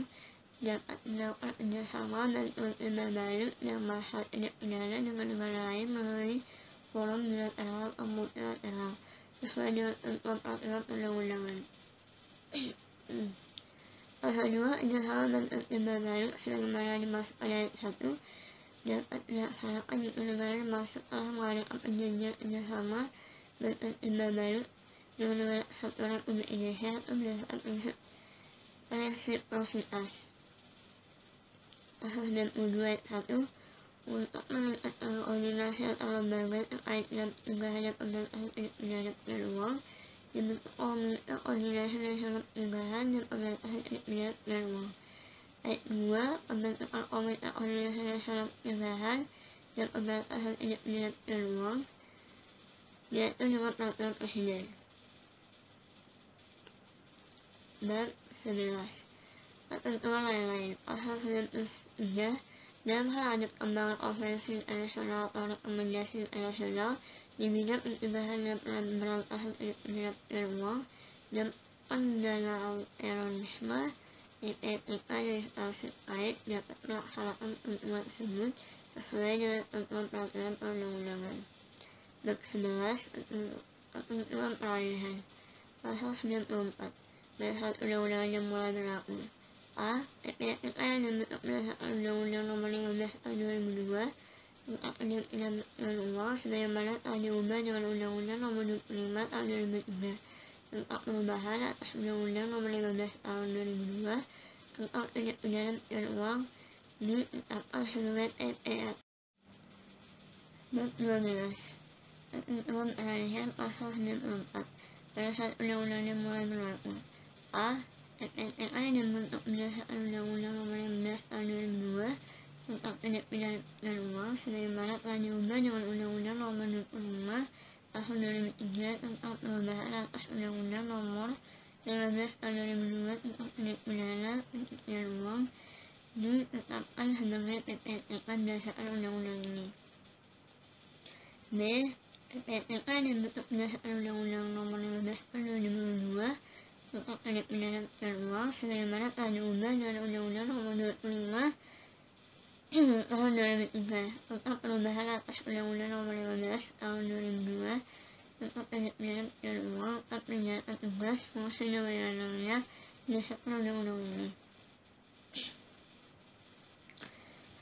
dapat dilakukan kerjasama bantuan baru dalam masalah tindak pidana dengan negara lain melalui forum bilateral atau multilateral sesuai dengan ketentuan peraturan perundang-undangan. Pasal 2. Kerjasama bantuan baru sebagaimana dimaksud pada ayat 1 dapat dilaksanakan jika negara masuk telah mengadakan perjanjian kerjasama bantuan baru dengan negara kesatuan Republik Indonesia atau berdasarkan prinsip resiprositas. Pasal 92 ayat 1. Untuk meningkatkan koordinasi kesehatan lembaga terkait dengan pencegahan dan pemberantasan tindak pidana pencucian uang dibentuk Komite Koordinasi Nasional Pencegahan dan Pemberantasan Tindak Pidana Pencucian Uang. Ayat 2. Pembentukan Komite Koordinasi Nasional Pencegahan dan Pemberantasan Tindak Pidana Pencucian Uang diatur dengan peraturan presiden. Bab 11. Ketentuan lain-lain. Pasal 93. Dalam hal ada perkembangan konvensi internasional atau rekomendasi internasional di bidang pencegahan dan pemberantasan tindak pidana pencucian uang dan pendanaan terorisme, PPTK dan instansi terkait dapat melaksanakan ketentuan tersebut sesuai dengan ketentuan peraturan perundang-undangan. Bab 11. Ketentuan peralihan. Pasal 94. Pada saat undang-undang yang mulai berlaku. A. PPTK yang dibentuk berdasarkan Undang-Undang Nomor 15 Tahun 2002 tentang tindak pidana pencucian uang sebagaimana telah diubah dengan Undang-Undang Nomor 25 Tahun 2003 tentang perubahan atas Undang-Undang Nomor 15 Tahun 2002 tentang tindak pidana pencucian uang ditetapkan sebagai PPAT. Bab 12. Ketentuan peralihan. Pasal 94. Pada saat undang-undang mulai berlaku. A. PPTK yang dibentuk berdasarkan Undang-Undang Nomor 15 Tahun 2002 tentang tindak pidana pencucian uang sebagaimana telah diubah dengan Undang-Undang Nomor 25 Tahun 2003 tentang perubahan atas Undang-Undang Nomor 15 Tahun 2002 tentang tindak pidana pencucian uang ditetapkan sebagai PPTK berdasarkan undang-undang ini. B. PPTK yang dibentuk berdasarkan Undang-Undang Nomor 15 Tahun 2002 tentang tindak pidana pencucian uang sebagaimana telah diubah dengan Undang-Undang Nomor 25 Tahun 2003 tentang perubahan atas Undang-Undang Nomor 15 Tahun 2002 tentang tindak pidana pencucian uang atau penyelenggaraan tugas, fungsi dan wewenangnya berdasarkan undang-undang ini.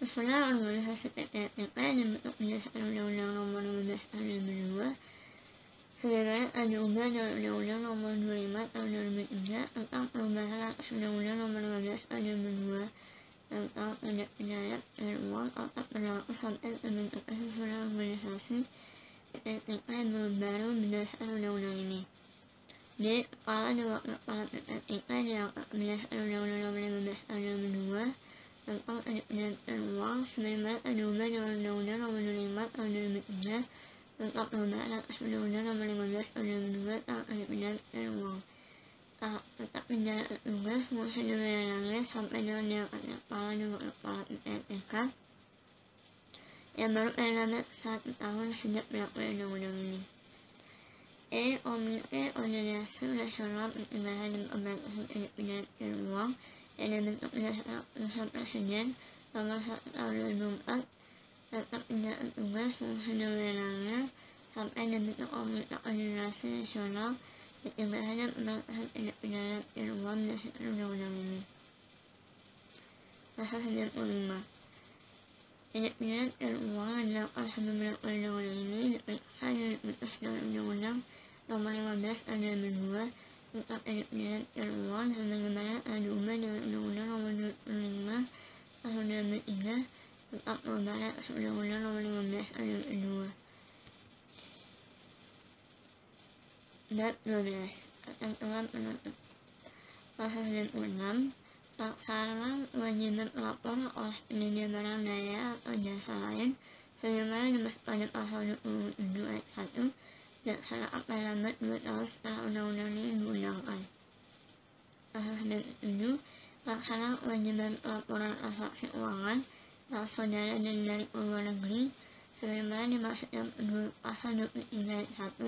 Susunan organisasi PPTK yang dibentuk berdasarkan Undang-Undang Nomor 15 Tahun 2002 sebagaimana telah diubah dengan Undang-Undang Nomor 25 Tahun 2003 tentang perubahan atas Undang-Undang Nomor 15 Tahun 2002 tentang tindak pidana pencucian uang tetap berlaku sampai terbentuknya susunan organisasi PPTK yang baru berdasarkan undang-undang ini. D. Kepala dan wakil kepala PPTK diangkat berdasarkan Undang-Undang Nomor 15 Tahun 2002 tentang tindak pidana pencucian uang sebagaimana telah diubah dengan Undang-Undang Nomor 25 Tahun 2003 tentang perubahan atas Undang-Undang Nomor 15 Tahun 2002 tentang tindak pidana pencucian uang. Tetap menjalankan tugas, fungsi dan wewenangnya sampai dengan diangkatnya kepala dan wakil kepala PPTK yang baru pada 1 tahun sejak berlaku undang-undang ini. E. Komite Koordinasi Nasional Pencegahan dan Pemberantasan Tindak Pidana Pencucian Uang yang dibentuk berdasarkan Keputusan Presiden Nomor 1 Tahun 2004 tetap menjalankan tugas, fungsi dan wewenangnya sampai dibentuk Komite Koordinasi Nasional Pencegahan dan Pemberantasan Tindak Pidana Pencucian Uang berdasarkan undang-undang ini. Pasal 95. Tindak pidana pencucian uang yang dilakukan sebelum berlaku undang-undang ini diperiksa dan diputus dengan Undang-Undang Nomor 15 Tahun 2002 tentang tindak pidana pencucian uang sebagaimana telah diubah dengan Undang-Undang Nomor 25 Tahun 2003 tentang perubahan atas Undang-Undang Nomor 15 Tahun 2002. Bab 12. Ketentuan penutup. Pasal 96. Pelaksanaan kewajiban pelapor oleh penyedia barang daya atau jasa lain sebagaimana dimaksud pada pasal 27 ayat 1 dilaksanakan pada lambat 2 tahun setelah undang-undang ini diundangkan. Pasal 97. Pelaksanaan kewajiban pelaporan transaksi keuangan atau saudara dan dari luar negeri sebagaimana dimaksud dalam pasal 23 ayat 1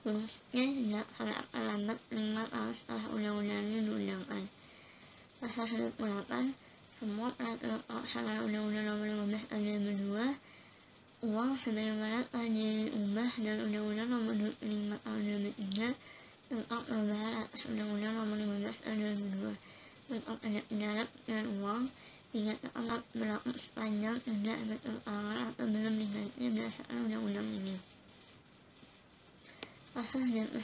khususnya dilaksanakan pada lambat 5 tahun setelah undang-undang ini diundangkan. Pasal 98. Semua peraturan pelaksanaan Undang-Undang Nomor 15 Tahun 2002 uang sebagaimana telah diubah dan Undang-Undang Nomor 25 Tahun 2003 tentang perubahan atas Undang-Undang Nomor 15 Tahun 2002 tentang tindak pidana pencucian uang dinyatakan berlaku sepanjang tidak bertentangan atau belum diganti berdasarkan undang-undang ini. Pasal 99.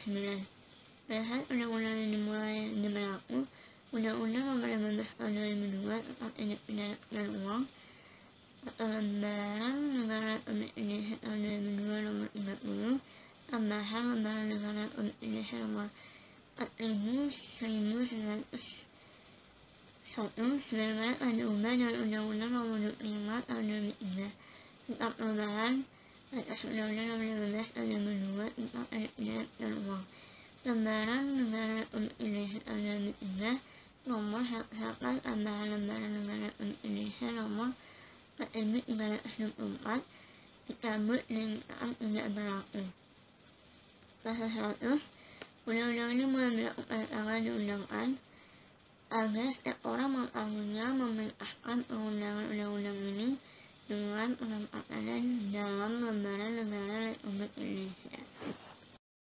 Pada saat undang-undang ini dimulai berlaku, Undang-Undang Nomor 15 Tahun 2002 tentang tindak pidana pencucian uang atau Lembaran Negara Republik Indonesia tahun 2002 nomor 30, tambahan Lembaran Negara Republik Indonesia nomor 41.1901 sebagaimana telah diubah dengan Undang-Undang Nomor 25 Tahun 2003 tentang perubahan atas Undang-Undang Nomor 15 Tahun 2002 tentang tindak pidana pencucian uang. Lembaran Negara Republik Indonesia tahun 2003 nomor 108 tambahan Lembaran Negara Republik Indonesia nomor 4324 dicabut dan tidak berlaku. Pasal 100, undang-undang ini mulai berlaku pada tanggal diundangkan agar setiap orang mengetahuinya, memerintahkan pengundangan undang-undang ini dengan penempatannya dalam Lembaran Negara Republik Indonesia.